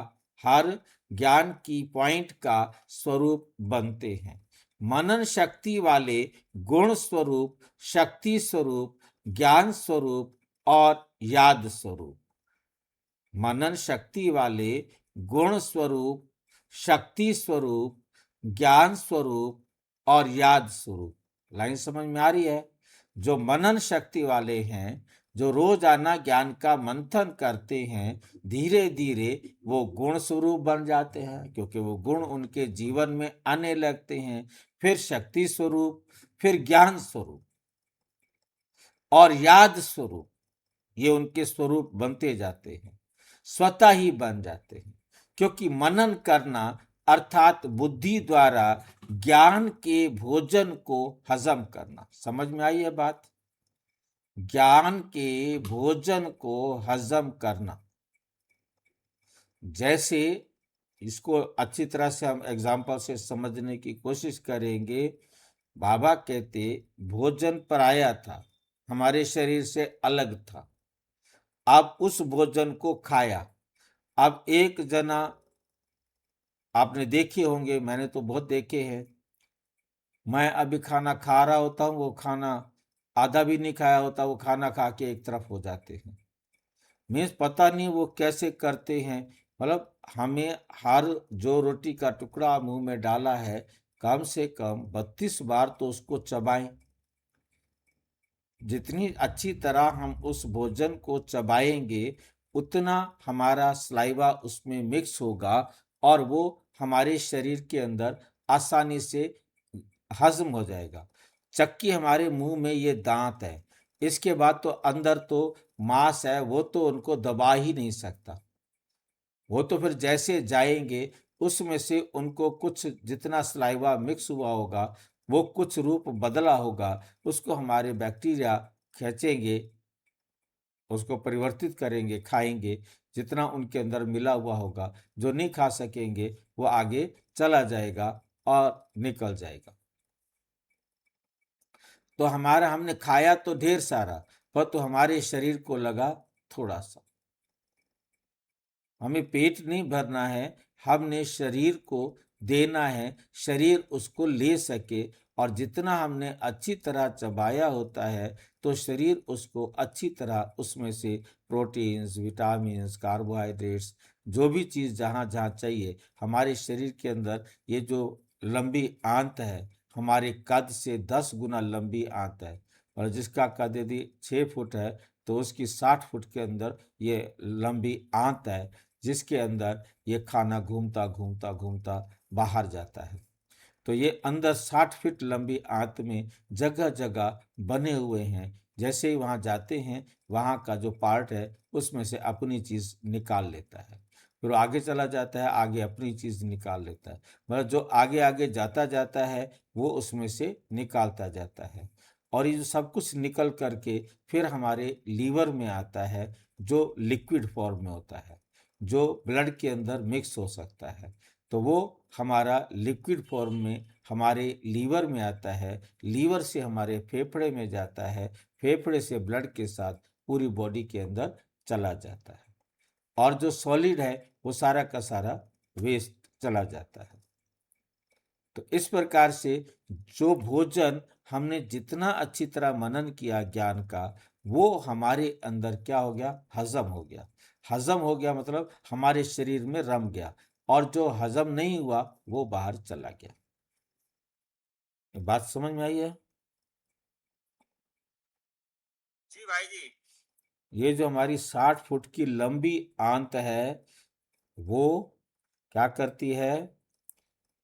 हर ज्ञान की पॉइंट का स्वरूप बनते हैं। मनन शक्ति वाले गुण स्वरूप, शक्ति स्वरूप, ज्ञान स्वरूप और याद स्वरूप। मनन शक्ति वाले गुण स्वरूप, शक्ति स्वरूप, ज्ञान स्वरूप और याद स्वरूप। लाइन समझ में आ रही है? जो मनन शक्ति वाले हैं, जो रोजाना ज्ञान का मंथन करते हैं, धीरे धीरे वो गुण स्वरूप बन जाते हैं, क्योंकि वो गुण उनके जीवन में आने लगते हैं। फिर शक्ति स्वरूप, फिर ज्ञान स्वरूप और याद स्वरूप, ये उनके स्वरूप बनते जाते हैं, स्वतः ही बन जाते हैं। क्योंकि मनन करना अर्थात बुद्धि द्वारा ज्ञान के भोजन को हजम करना। समझ में आई है बात? ज्ञान के भोजन को हजम करना। जैसे इसको अच्छी तरह से हम एग्जाम्पल से समझने की कोशिश करेंगे। बाबा कहते भोजन पराया था, हमारे शरीर से अलग था। अब उस भोजन को खाया। अब एक जना, आपने देखे होंगे, मैंने तो बहुत देखे हैं, मैं अभी खाना खा रहा होता हूँ, वो खाना आधा भी नहीं खाया होता, वो खाना खा के एक तरफ हो जाते हैं। मीन्स पता नहीं वो कैसे करते हैं। मतलब हमें हर जो रोटी का टुकड़ा मुंह में डाला है, कम से कम 32 बार तो उसको चबाएं। जितनी अच्छी तरह हम उस भोजन को चबाएंगे, उतना हमारा सलाइवा उसमें मिक्स होगा और वो हमारे शरीर के अंदर आसानी से हजम हो जाएगा। चक्की हमारे मुंह में ये दांत है, इसके बाद तो अंदर तो मांस है, वो तो उनको दबा ही नहीं सकता। वो तो फिर जैसे जाएंगे उसमें से उनको कुछ जितना सलाइवा मिक्स हुआ होगा, वो कुछ रूप बदला होगा, उसको हमारे बैक्टीरिया खींचेंगे, उसको परिवर्तित करेंगे, खाएंगे। जितना उनके अंदर मिला हुआ होगा, जो नहीं खा सकेंगे वो आगे चला जाएगा और निकल जाएगा। तो हमारा हमने खाया तो ढेर सारा, पर तो हमारे शरीर को लगा थोड़ा सा। हमें पेट नहीं भरना है, हमने शरीर को देना है, शरीर उसको ले सके। और जितना हमने अच्छी तरह चबाया होता है, तो शरीर उसको अच्छी तरह उसमें से प्रोटीन्स, विटामिन्स, कार्बोहाइड्रेट्स, जो भी चीज़ जहाँ जहाँ चाहिए हमारे शरीर के अंदर। ये जो लंबी आंत है, हमारे कद से 10 गुना लंबी आंत है। और जिसका कद यदि 6 फुट है, तो उसकी 60 फुट के अंदर ये लंबी आंत है, जिसके अंदर ये खाना घूमता घूमता घूमता बाहर जाता है। तो ये अंदर 60 फीट लंबी आंत में जगह जगह बने हुए हैं। जैसे ही वहाँ जाते हैं, वहाँ का जो पार्ट है उसमें से अपनी चीज़ निकाल लेता है, फिर आगे चला जाता है, आगे अपनी चीज़ निकाल लेता है। मतलब जो आगे आगे जाता जाता है, वो उसमें से निकालता जाता है। और ये जो सब कुछ निकल करके फिर हमारे लीवर में आता है, जो लिक्विड फॉर्म में होता है, जो ब्लड के अंदर मिक्स हो सकता है। तो वो हमारा लिक्विड फॉर्म में हमारे लीवर में आता है, लीवर से हमारे फेफड़े में जाता है, फेफड़े से ब्लड के साथ पूरी बॉडी के अंदर चला जाता है। और जो सॉलिड है वो सारा का सारा वेस्ट चला जाता है। तो इस प्रकार से जो भोजन हमने जितना अच्छी तरह मनन किया ज्ञान का, वो हमारे अंदर क्या हो गया? हजम हो गया। हजम हो गया मतलब हमारे शरीर में रम गया, और जो हजम नहीं हुआ वो बाहर चला गया। ये बात समझ में आई है? जी भाई जी। ये जो हमारी 60 फुट की लंबी आंत है, वो क्या करती है?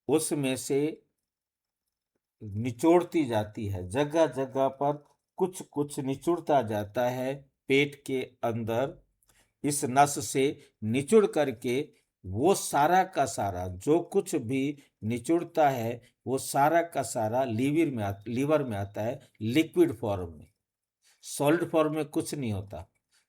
उसमें से निचोड़ती जाती है, जगह जगह पर कुछ कुछ निचुड़ता जाता है पेट के अंदर। इस नस से निचुड़ करके वो सारा का सारा जो कुछ भी निचुड़ता है, वो सारा का सारा लीवर में आता है लिक्विड फॉर्म में। सॉलिड फॉर्म में कुछ नहीं होता।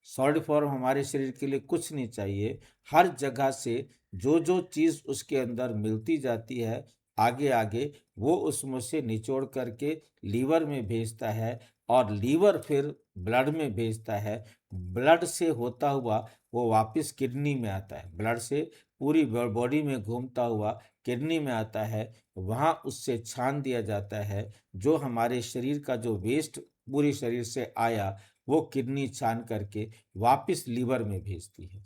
सॉलिड फॉर्म हमारे शरीर के लिए कुछ नहीं चाहिए। हर जगह से जो जो चीज़ उसके अंदर मिलती जाती है आगे आगे, वो उसमें से निचोड़ करके लीवर में भेजता है, और लीवर फिर ब्लड में भेजता है। ब्लड से होता हुआ वो वापस किडनी में आता है, ब्लड से पूरी बॉडी में घूमता हुआ किडनी में आता है। वहाँ उससे छान दिया जाता है। जो हमारे शरीर का जो वेस्ट पूरी शरीर से आया, वो किडनी छान करके वापस लीवर में भेजती है,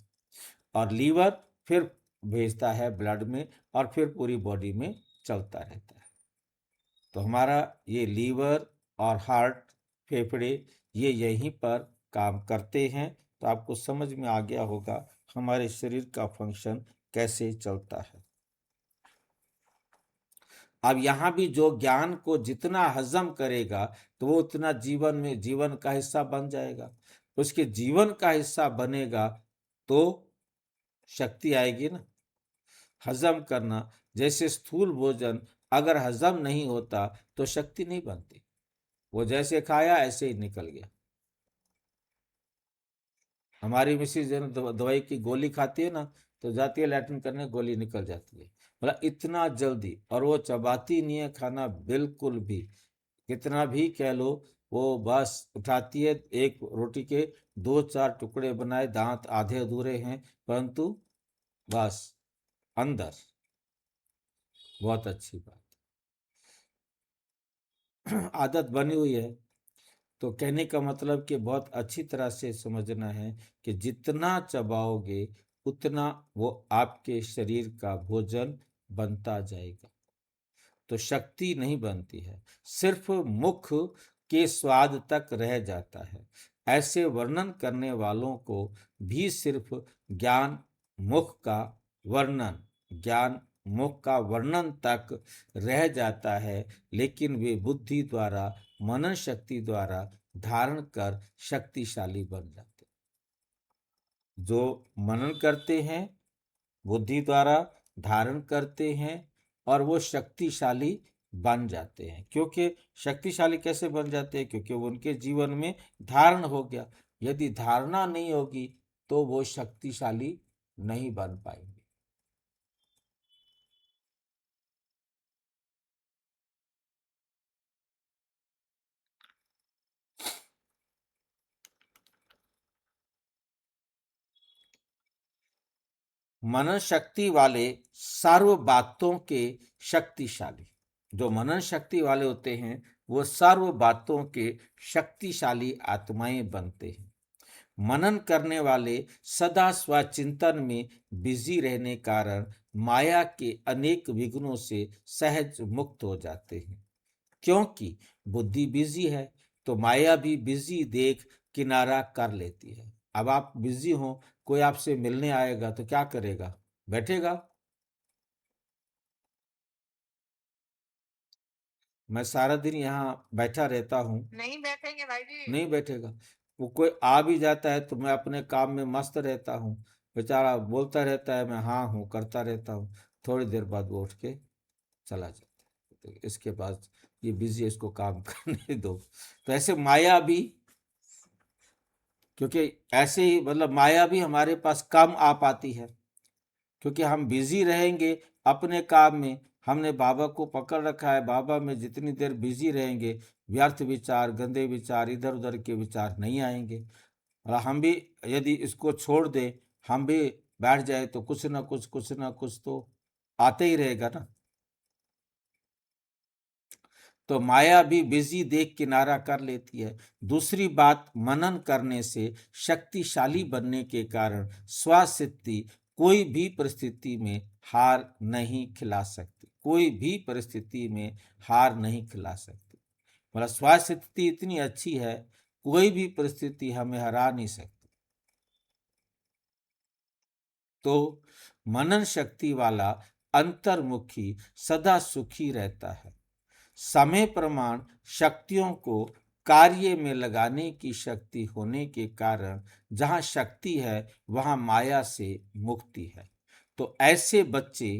और लीवर फिर भेजता है ब्लड में, और फिर पूरी बॉडी में चलता रहता है। तो हमारा ये लीवर और हार्ट, फेफड़े, ये यहीं पर काम करते हैं। तो आपको समझ में आ गया होगा हमारे शरीर का फंक्शन कैसे चलता है। अब यहाँ भी जो ज्ञान को जितना हजम करेगा, तो वो उतना जीवन का हिस्सा बन जाएगा। उसके जीवन का हिस्सा बनेगा तो शक्ति आएगी ना। हजम करना, जैसे स्थूल भोजन अगर हजम नहीं होता तो शक्ति नहीं बनती। वो जैसे खाया ऐसे ही निकल गया। हमारी मिसेज जो है ना, दवाई की गोली खाती है ना, तो जाती है लैट्रिन करने, गोली निकल जाती है, मतलब इतना जल्दी। और वो चबाती नहीं है खाना बिल्कुल भी, कितना भी कह लो। वो बस उठाती है, एक रोटी के दो चार टुकड़े बनाए, दांत आधे अधूरे हैं, परंतु बस अंदर। बहुत अच्छी बात। आदत बनी हुई है। तो कहने का मतलब कि बहुत अच्छी तरह से समझना है कि जितना चबाओगे उतना वो आपके शरीर का भोजन बनता जाएगा। तो शक्ति नहीं बनती है, सिर्फ मुख के स्वाद तक रह जाता है। ऐसे वर्णन करने वालों को भी सिर्फ ज्ञान मुख का ज्ञान मुख का वर्णन तक रह जाता है, लेकिन वे बुद्धि द्वारा, मनन शक्ति द्वारा धारण कर शक्तिशाली बन जाते हैं। जो मनन करते हैं, बुद्धि द्वारा धारण करते हैं, और वो शक्तिशाली बन जाते हैं। क्योंकि शक्तिशाली कैसे बन जाते हैं? क्योंकि वो उनके जीवन में धारण हो गया। यदि धारणा नहीं होगी तो वो शक्तिशाली नहीं बन पाएंगे। मनन शक्ति वाले सर्व बातों के शक्तिशाली, जो मनन शक्ति वाले होते हैं वो सर्व बातों के शक्तिशाली आत्माएं बनते हैं। मनन करने वाले सदा स्वचिंतन में बिजी रहने कारण माया के अनेक विघ्नों से सहज मुक्त हो जाते हैं। क्योंकि बुद्धि बिजी है तो माया भी बिजी देख किनारा कर लेती है। अब आप बिजी हो, कोई आपसे मिलने आएगा तो क्या करेगा? बैठेगा? मैं सारा दिन यहाँ बैठा रहता हूँ, नहीं बैठेंगे भाई जी। नहीं बैठेगा। वो कोई आ भी जाता है तो मैं अपने काम में मस्त रहता हूँ, बेचारा बोलता रहता है, मैं हाँ हूँ करता रहता हूँ। थोड़ी देर बाद वो उठ के चला जाता है। तो इसके बाद ये बिजी है, इसको काम करने दो। तो ऐसे माया भी, क्योंकि ऐसे ही मतलब माया भी हमारे पास कम आ पाती है, क्योंकि हम बिजी रहेंगे अपने काम में। हमने बाबा को पकड़ रखा है, बाबा में जितनी देर बिजी रहेंगे व्यर्थ विचार, गंदे विचार, इधर उधर के विचार नहीं आएंगे। और हम भी यदि इसको छोड़ दे, हम भी बैठ जाए तो कुछ ना कुछ तो आते ही रहेगा ना। तो माया भी बिजी देख किनारा कर लेती है। दूसरी बात, मनन करने से शक्तिशाली बनने के कारण स्वसिद्धि कोई भी परिस्थिति में हार नहीं खिला सकती, कोई भी परिस्थिति में हार नहीं खिला सकती। मतलब स्वसिद्धि इतनी अच्छी है, कोई भी परिस्थिति हमें हरा नहीं सकती। तो मनन शक्ति वाला अंतर्मुखी सदा सुखी रहता है। समय प्रमाण शक्तियों को कार्य में लगाने की शक्ति होने के कारण जहाँ शक्ति है वहाँ माया से मुक्ति है। तो ऐसे बच्चे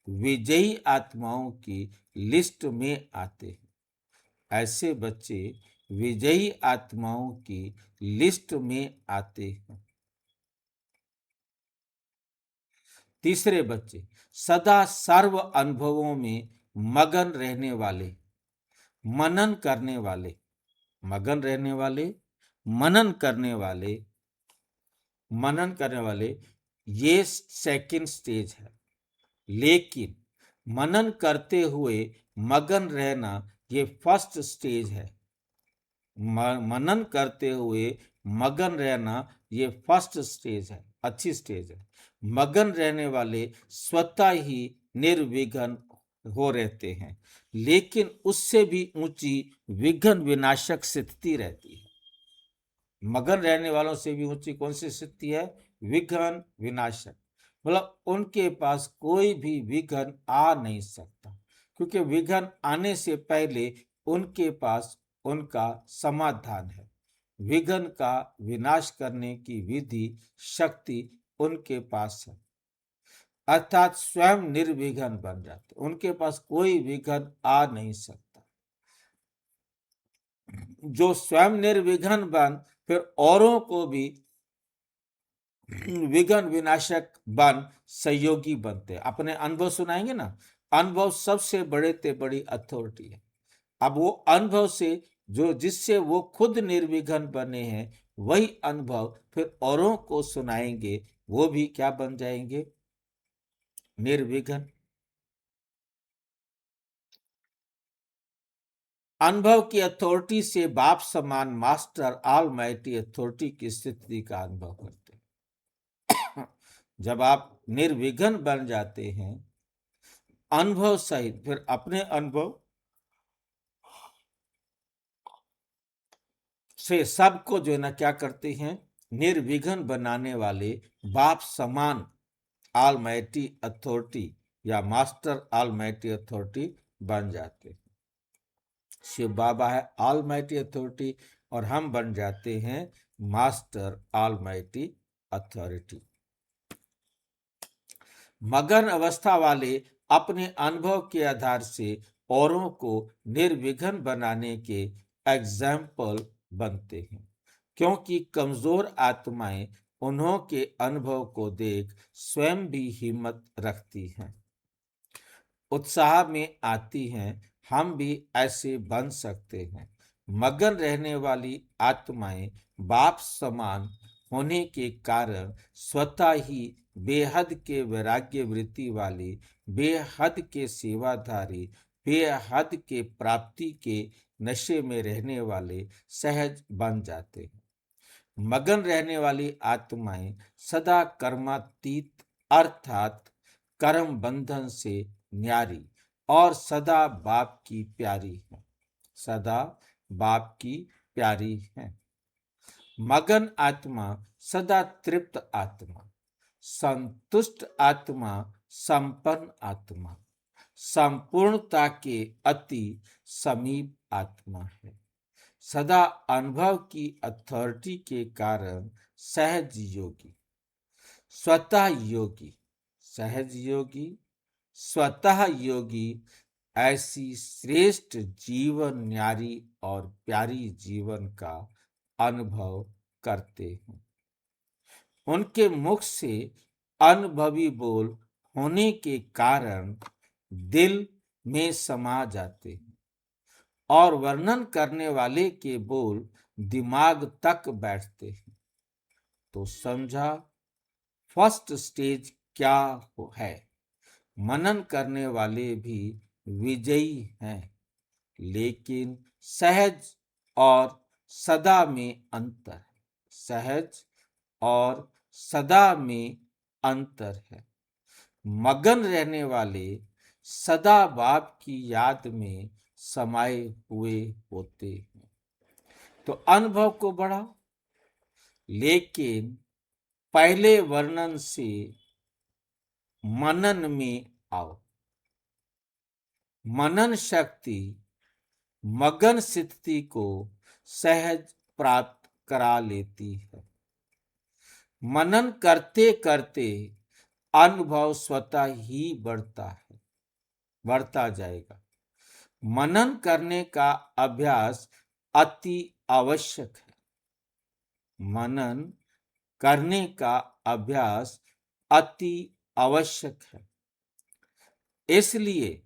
विजयी आत्माओं की लिस्ट में आते हैं। ऐसे बच्चे विजयी आत्माओं की लिस्ट में आते हैं। तीसरे बच्चे सदा सर्व अनुभवों में मगन रहने वाले, मनन करने वाले, मगन रहने वाले, मनन करने वाले, मनन करने वाले, ये सेकंड स्टेज है। लेकिन मनन करते हुए मगन रहना ये फर्स्ट स्टेज है। मनन करते हुए मगन रहना ये फर्स्ट स्टेज है, अच्छी स्टेज है। मगन रहने वाले स्वतः ही निर्विघ्न हो रहते हैं, लेकिन उससे भी ऊंची विघ्न विनाशक स्थिति रहती है। मगन रहने वालों से भी ऊंची कौन सी स्थिति है? विघ्न विनाशक। मतलब उनके पास कोई भी विघ्न आ नहीं सकता, क्योंकि विघ्न आने से पहले उनके पास उनका समाधान है। विघ्न का विनाश करने की विधि, शक्ति उनके पास है। अर्थात स्वयं निर्विघ्न बन जाते, उनके पास कोई विघ्न आ नहीं सकता। जो स्वयं निर्विघ्न बन फिर औरों को भी विघ्न विनाशक बन सहयोगी बनते। अपने अनुभव सुनाएंगे ना, अनुभव सबसे बड़े ते बड़ी अथॉरिटी है। अब वो अनुभव से जो जिससे वो खुद निर्विघ्न बने हैं, वही अनुभव फिर औरों को सुनाएंगे, वो भी क्या बन जाएंगे? निर्विघ्न। अनुभव की अथॉरिटी से बाप समान मास्टर ऑलमाइटी अथॉरिटी की स्थिति का अनुभव करते हैं। जब आप निर्विघ्न बन जाते हैं अनुभव सहित, फिर अपने अनुभव से सबको जो है ना क्या करते हैं? निर्विघ्न बनाने वाले बाप समान ऑलमाइटी अथॉरिटी या मास्टर ऑलमाइटी अथॉरिटी बन जाते हैं। शिव बाबा है ऑलमाइटी अथॉरिटी और हम बन जाते हैं मास्टर ऑलमाइटी अथॉरिटी। मगन अवस्था वाले अपने अनुभव के आधार से औरों को निर्विघ्न बनाने के एग्जाम्पल बनते हैं, क्योंकि कमजोर आत्माएं उन्हों के अनुभव को देख स्वयं भी हिम्मत रखती हैं, उत्साह में आती हैं, हम भी ऐसे बन सकते हैं। मगन रहने वाली आत्माएं बाप समान होने के कारण स्वतः ही बेहद के वैराग्य वृत्ति वाली, बेहद के सेवाधारी, बेहद के प्राप्ति के नशे में रहने वाले सहज बन जाते हैं। मगन रहने वाली आत्माएं सदा कर्मातीत अर्थात कर्म बंधन से न्यारी और सदा बाप की प्यारी है, सदा बाप की प्यारी है। मगन आत्मा सदा तृप्त आत्मा, संतुष्ट आत्मा, संपन्न आत्मा, संपूर्णता के अति समीप आत्मा है। सदा अनुभव की अथॉरिटी के कारण सहज योगी, स्वतः योगी, सहज योगी, स्वतः योगी ऐसी श्रेष्ठ जीवन न्यारी और प्यारी जीवन का अनुभव करते हैं। उनके मुख से अनुभवी बोल होने के कारण दिल में समा जाते हैं और वर्णन करने वाले के बोल दिमाग तक बैठते हैं। तो समझा फर्स्ट स्टेज क्या है? मनन करने वाले भी विजयी हैं, लेकिन सहज और सदा में अंतर है, सहज और सदा में अंतर है। मगन रहने वाले सदा बाप की याद में समाये हुए होते हैं। तो अनुभव को बढ़ाओ, लेकिन पहले वर्णन से मनन में आओ। मनन शक्ति मगन स्थिति को सहज प्राप्त करा लेती है। मनन करते करते अनुभव स्वतः ही बढ़ता है, बढ़ता जाएगा। मनन करने का अभ्यास अति आवश्यक है। मनन करने का अभ्यास अति आवश्यक है। इसलिए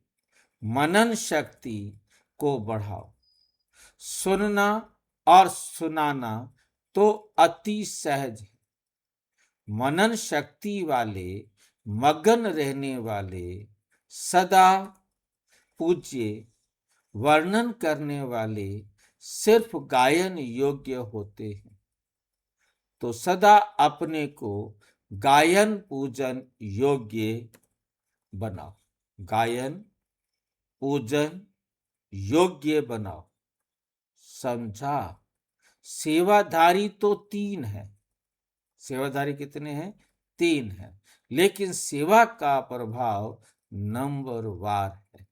मनन शक्ति को बढ़ाओ। सुनना और सुनाना तो अति सहज है। मनन शक्ति वाले, मगन रहने वाले सदा पूज्य, वर्णन करने वाले सिर्फ गायन योग्य होते हैं। तो सदा अपने को गायन पूजन योग्य बनाओ, गायन पूजन योग्य बनाओ। समझा? सेवाधारी तो 3 है। सेवाधारी कितने हैं? 3 है, लेकिन सेवा का प्रभाव नंबरवार है।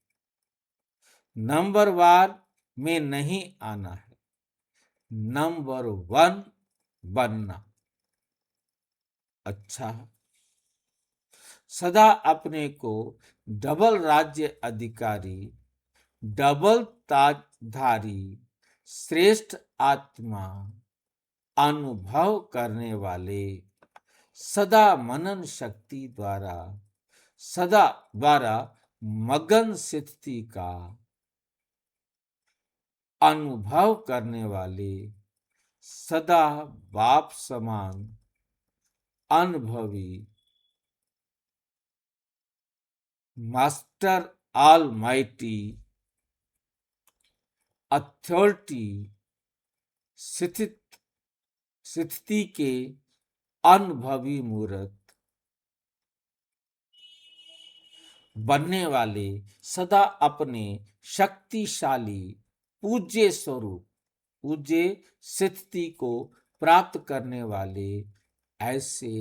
नंबरवार में नहीं आना है, नंबर 1 बनना। अच्छा, सदा अपने को डबल राज्य अधिकारी, डबल ताजधारी, श्रेष्ठ आत्मा अनुभव करने वाले, सदा मनन शक्ति द्वारा मगन स्थिति का अनुभव करने वाले, सदा बाप समान अनुभवी मास्टर ऑलमाइटी अथॉरिटी स्थिति के अनुभवी मूर्त बनने वाले, सदा अपने शक्तिशाली पूज्य स्वरूप, पूज्य स्थिति को प्राप्त करने वाले, ऐसे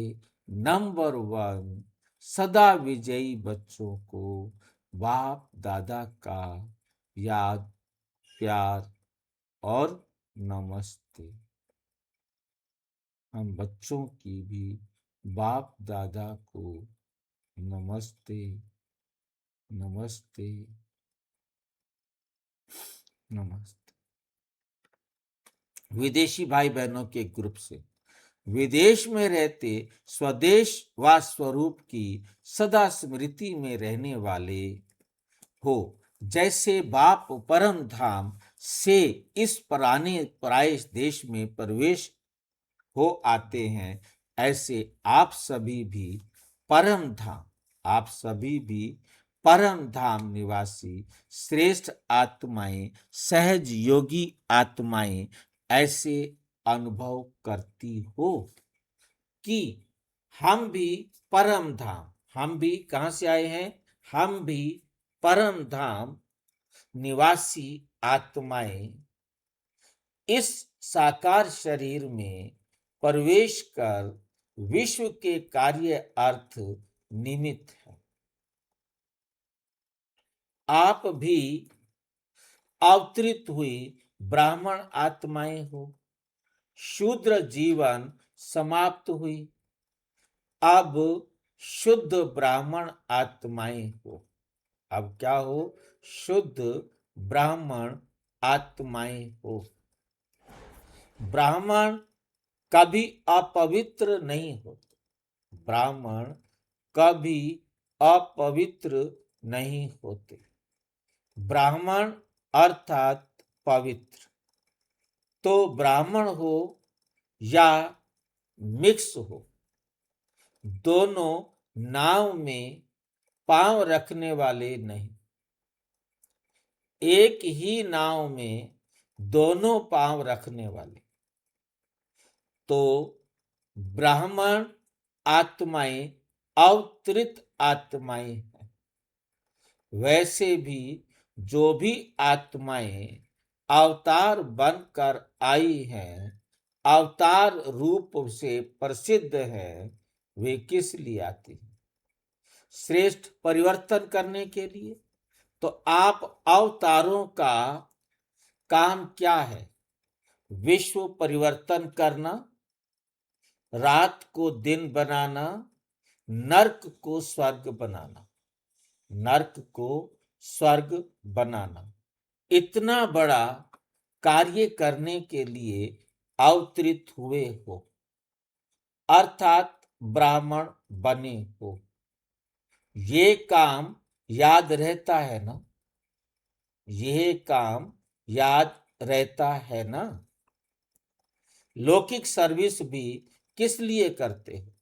नंबर 1 सदा विजयी बच्चों को बाप दादा का याद, प्यार और नमस्ते। हम बच्चों की भी बाप दादा को नमस्ते, नमस्ते, नमस्ते। विदेशी भाई बहनों के ग्रुप से, विदेश में रहते स्वदेश व स्वरूप की सदा स्मृति में रहने वाले हो, जैसे बाप परम धाम से इस पराये देश में प्रवेश हो आते हैं, ऐसे आप सभी भी परम धाम निवासी श्रेष्ठ आत्माएं, सहज योगी आत्माएं ऐसे अनुभव करती हो कि हम भी परम धाम, हम भी कहाँ से आए हैं, हम भी परम धाम निवासी आत्माएं इस साकार शरीर में प्रवेश कर विश्व के कार्य अर्थ निमित्त है। आप भी अवतरित हुई ब्राह्मण आत्माएं हो, शूद्र जीवन समाप्त हुई, अब शुद्ध ब्राह्मण आत्माएं हो। अब क्या हो, शुद्ध ब्राह्मण आत्माएं हो। ब्राह्मण कभी अपवित्र नहीं होते, ब्राह्मण कभी अपवित्र नहीं होते। ब्राह्मण अर्थात पवित्र। तो ब्राह्मण हो या मिक्स हो, दोनों नाव में पांव रखने वाले नहीं। एक ही नाव में दोनों पांव रखने वाले। तो ब्राह्मण आत्माएं अवतरित आत्माएं हैं। वैसे भी जो भी आत्माएं अवतार बनकर आई हैं, अवतार रूप से प्रसिद्ध है, वे किस लिए आती हैं? श्रेष्ठ परिवर्तन करने के लिए। तो आप अवतारों का काम क्या है? विश्व परिवर्तन करना, रात को दिन बनाना, नर्क को स्वर्ग बनाना, नर्क को स्वर्ग बनाना। इतना बड़ा कार्य करने के लिए अवतरित हुए हो, अर्थात ब्राह्मण बने हो। ये काम याद रहता है ना? यह काम याद रहता है ना? लौकिक सर्विस भी किस लिए करते हैं?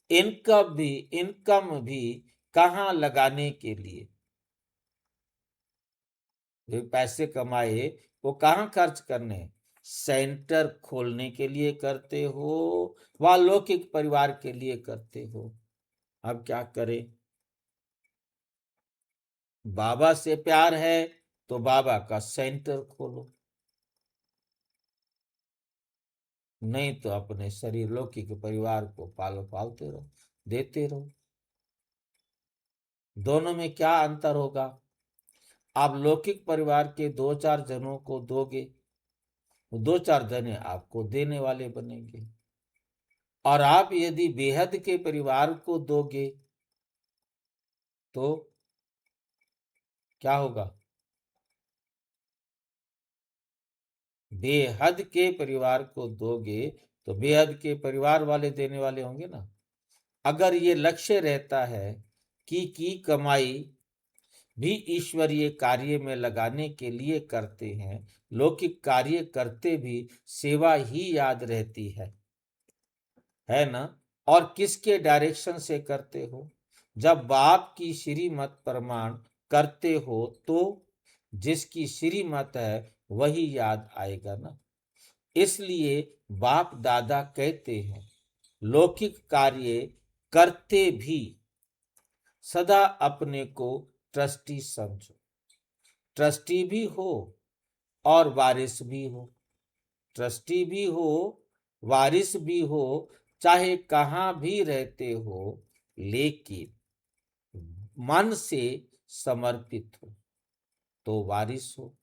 इनकम भी कहाँ लगाने के लिए? वे पैसे कमाए वो कहाँ खर्च करने? सेंटर खोलने के लिए करते हो व लौकिक परिवार के लिए करते हो। अब क्या करें? बाबा से प्यार है तो बाबा का सेंटर खोलो, नहीं तो अपने शरीर लौकिक परिवार को पालते रहो, देते रहो। दोनों में क्या अंतर होगा? आप लौकिक परिवार के 2-4 जनों को दोगे, 2-4 जने आपको देने वाले बनेंगे। और आप यदि बेहद के परिवार को दोगे तो क्या होगा? बेहद के परिवार को दोगे तो बेहद के परिवार वाले देने वाले होंगे ना। अगर ये लक्ष्य रहता है कि कमाई भी ईश्वरीय कार्य में लगाने के लिए करते हैं, लौकिक कार्य करते भी सेवा ही याद रहती है ना। और किसके डायरेक्शन से करते हो? जब बाप की श्रीमत प्रमाण करते हो तो जिसकी श्रीमत है वही याद आएगा ना। इसलिए बाप दादा कहते हैं लौकिक कार्य करते भी सदा अपने को ट्रस्टी समझो। ट्रस्टी भी हो और वारिस भी हो। ट्रस्टी भी हो, वारिस भी हो, चाहे कहाँ भी रहते हो, लेकिन मन से समर्पित हो तो वारिस हो।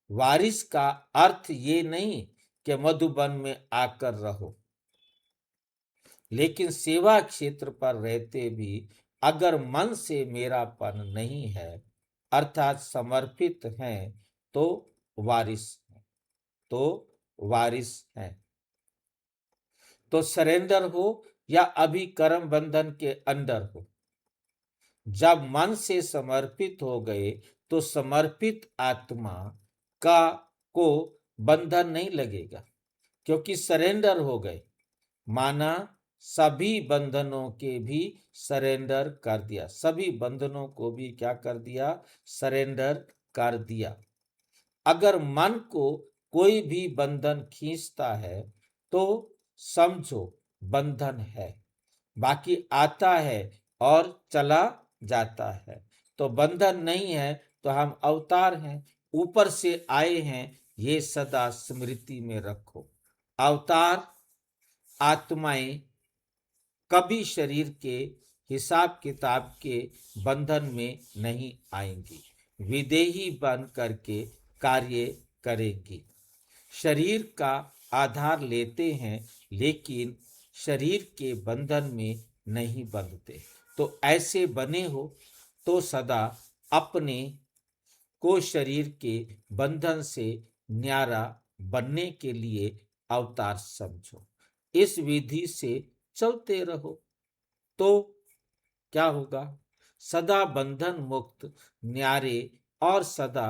वारिस का अर्थ ये नहीं कि मधुबन में आकर रहो, लेकिन सेवा क्षेत्र पर रहते भी अगर मन से मेरापन नहीं है अर्थात समर्पित हैं तो वारिस हैं, तो वारिस हैं। तो सरेंडर हो या अभी कर्म बंधन के अंदर हो, जब मन से समर्पित हो गए तो समर्पित आत्मा का को बंधन नहीं लगेगा, क्योंकि सरेंडर हो गए। माना सभी बंधनों के भी सरेंडर कर दिया, सभी बंधनों को भी क्या कर दिया? सरेंडर कर दिया। अगर मन को कोई भी बंधन खींचता है तो समझो बंधन है, बाकी आता है और चला जाता है। तो बंधन नहीं है तो हम अवतार हैं, ऊपर से आए हैं, ये सदा स्मृति में रखो। अवतार आत्माएं कभी शरीर के हिसाब किताब के बंधन में नहीं आएंगी, विदेही बन करके कार्य करेंगी। शरीर का आधार लेते हैं लेकिन शरीर के बंधन में नहीं बंधते। तो ऐसे बने हो तो सदा अपने को शरीर के बंधन से न्यारा बनने के लिए अवतार समझो। इस विधि से चलते रहो तो क्या होगा? सदा बंधन मुक्त न्यारे और सदा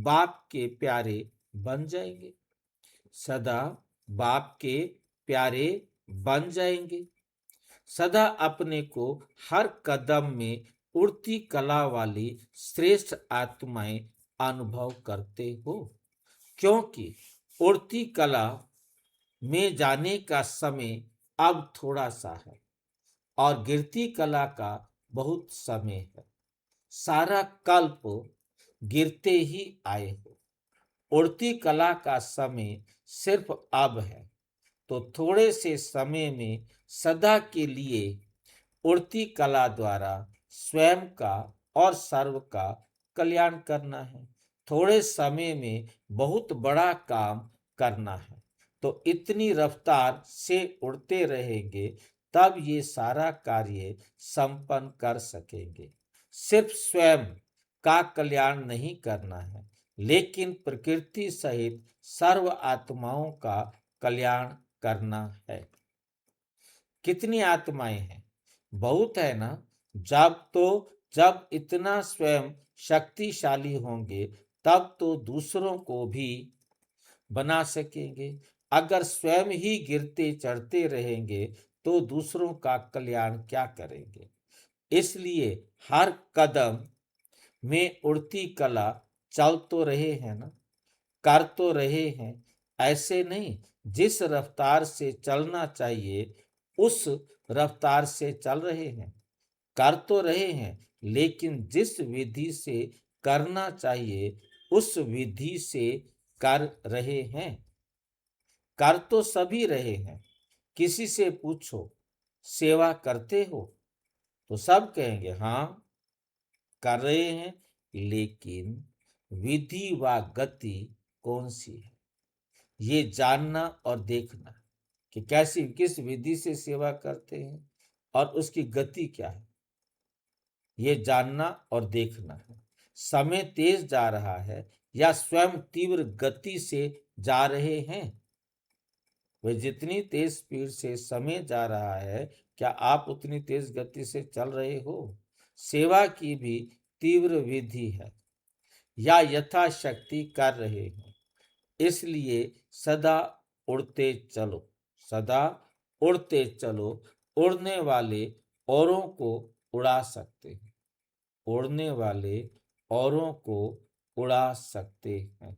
बाप के प्यारे बन जाएंगे, सदा बाप के प्यारे बन जाएंगे। सदा अपने को हर कदम में उड़ती कला वाली श्रेष्ठ आत्माएं अनुभव करते हो, क्योंकि उड़ती कला में जाने का समय अब थोड़ा सा है और गिरती कला का बहुत समय है। सारा कल्प गिरते ही आए हो, उड़ती कला का समय सिर्फ अब है। तो थोड़े से समय में सदा के लिए उड़ती कला द्वारा स्वयं का और सर्व का कल्याण करना है। थोड़े समय में बहुत बड़ा काम करना है, तो इतनी रफ्तार से उड़ते रहेंगे तब ये सारा कार्य संपन्न कर सकेंगे। सिर्फ स्वयं का कल्याण नहीं करना है, लेकिन प्रकृति सहित सर्व आत्माओं का कल्याण करना है। कितनी आत्माएं हैं? बहुत है ना। जब इतना स्वयं शक्तिशाली होंगे तब तो दूसरों को भी बना सकेंगे। अगर स्वयं ही गिरते चढ़ते रहेंगे तो दूसरों का कल्याण क्या करेंगे? इसलिए हर कदम में उड़ती कला चल तो रहे हैं ना, कर तो रहे हैं। ऐसे नहीं, जिस रफ्तार से चलना चाहिए उस रफ्तार से चल रहे हैं, कर तो रहे हैं, लेकिन जिस विधि से करना चाहिए उस विधि से कर रहे हैं। कर तो सभी रहे हैं। किसी से पूछो सेवा करते हो तो सब कहेंगे हाँ कर रहे हैं, लेकिन विधि व गति कौन सी है ये जानना और देखना कि कैसी किस विधि से सेवा करते हैं और उसकी गति क्या है। ये जानना और देखना है। समय तेज जा रहा है या स्वयं तीव्र गति से जा रहे हैं? वह जितनी तेज स्पीड से समय जा रहा है, क्या आप उतनी तेज गति से चल रहे हो? सेवा की भी तीव्र विधि है या यथाशक्ति कर रहे हो। इसलिए सदा उड़ते चलो, सदा उड़ते चलो। उड़ने वाले औरों को उड़ा सकते हैं, उड़ने वाले औरों को उड़ा सकते हैं।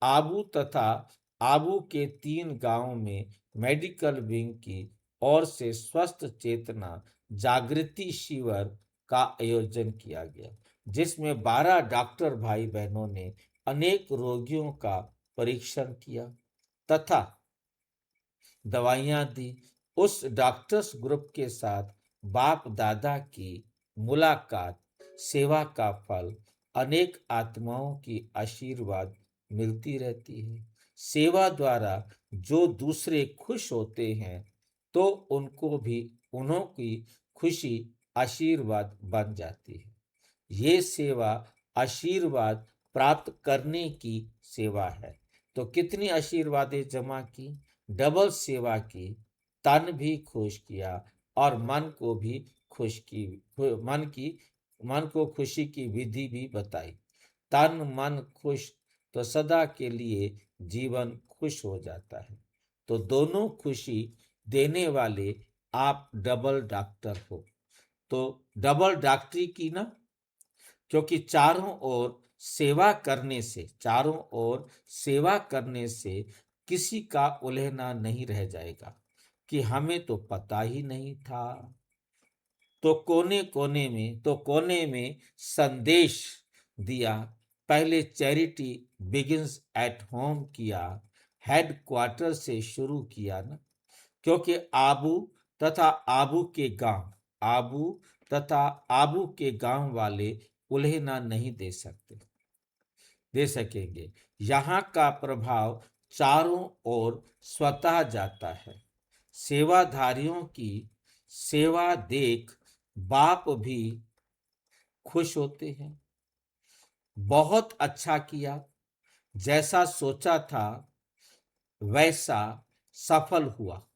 आबू तथा आबू के 3 गांवों में मेडिकल विंग की ओर से स्वस्थ चेतना जागृति शिविर का आयोजन किया गया, जिसमें 12 डॉक्टर भाई बहनों ने अनेक रोगियों का परीक्षण किया तथा दवाइयां दी। उस डॉक्टर्स ग्रुप के साथ बाप दादा की मुलाकात, सेवा का फल, अनेक आत्माओं की आशीर्वाद मिलती रहती है। सेवा द्वारा जो दूसरे खुश होते हैं तो उनको भी उन्हों की खुशी आशीर्वाद बन जाती है। ये सेवा आशीर्वाद प्राप्त करने की सेवा है। तो कितनी आशीर्वादें जमा की? डबल सेवा की, तन भी खुश किया और मन को भी खुश की, मन को खुशी की विधि भी बताई। तन मन खुश तो सदा के लिए जीवन खुश हो जाता है। तो दोनों खुशी देने वाले आप डबल डॉक्टर हो। तो डबल डॉक्टरी की ना, क्योंकि चारों ओर सेवा करने से, चारों ओर सेवा करने से किसी का उल्हेना नहीं रह जाएगा कि हमें तो पता ही नहीं था। तो कोने में संदेश दिया। पहले चैरिटी बिगिंस एट होम किया, हेड क्वार्टर से शुरू किया ना, क्योंकि आबू तथा आबू के गांव वाले उल्हेना नहीं दे सकेंगे। यहाँ का प्रभाव चारों ओर स्वतः जाता है। सेवाधारियों की सेवा देख बाप भी खुश होते हैं। बहुत अच्छा किया, जैसा सोचा था वैसा सफल हुआ,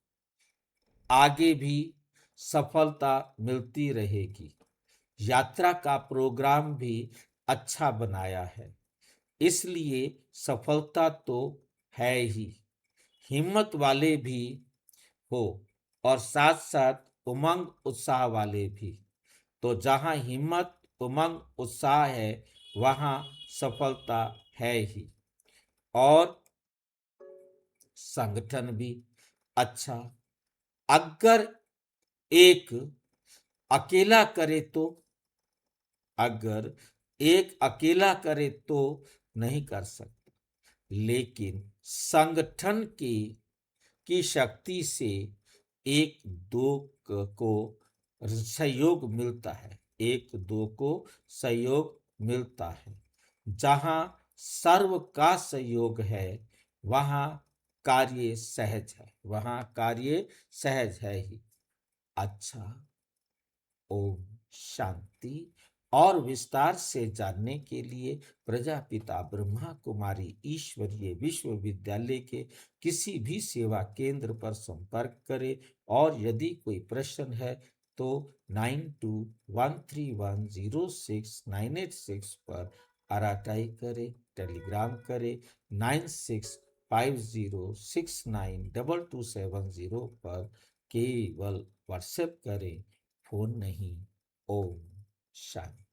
आगे भी सफलता मिलती रहेगी। यात्रा का प्रोग्राम भी अच्छा बनाया है, इसलिए सफलता तो है ही। हिम्मत वाले भी हो और साथ साथ उमंग उत्साह वाले भी। तो जहाँ हिम्मत उमंग उत्साह है वहाँ सफलता है ही। और संगठन भी अच्छा। अगर एक अकेला करे तो, अगर एक अकेला करे तो नहीं कर सकता, लेकिन संगठन की शक्ति से एक दो को सहयोग मिलता है, एक दो को सहयोग मिलता है। जहाँ सर्व का सहयोग है वहाँ कार्य सहज है, वहाँ कार्य सहज है ही। अच्छा, ओम शांति। और विस्तार से जानने के लिए प्रजापिता ब्रह्मा कुमारी ईश्वरीय विश्वविद्यालय के किसी भी सेवा केंद्र पर संपर्क करें। और यदि कोई प्रश्न है तो 9213106986 पर आरटीआई करें, टेलीग्राम करें, 9650692270 पर केवल व्हाट्सएप करें, फोन नहीं। ओम शांति।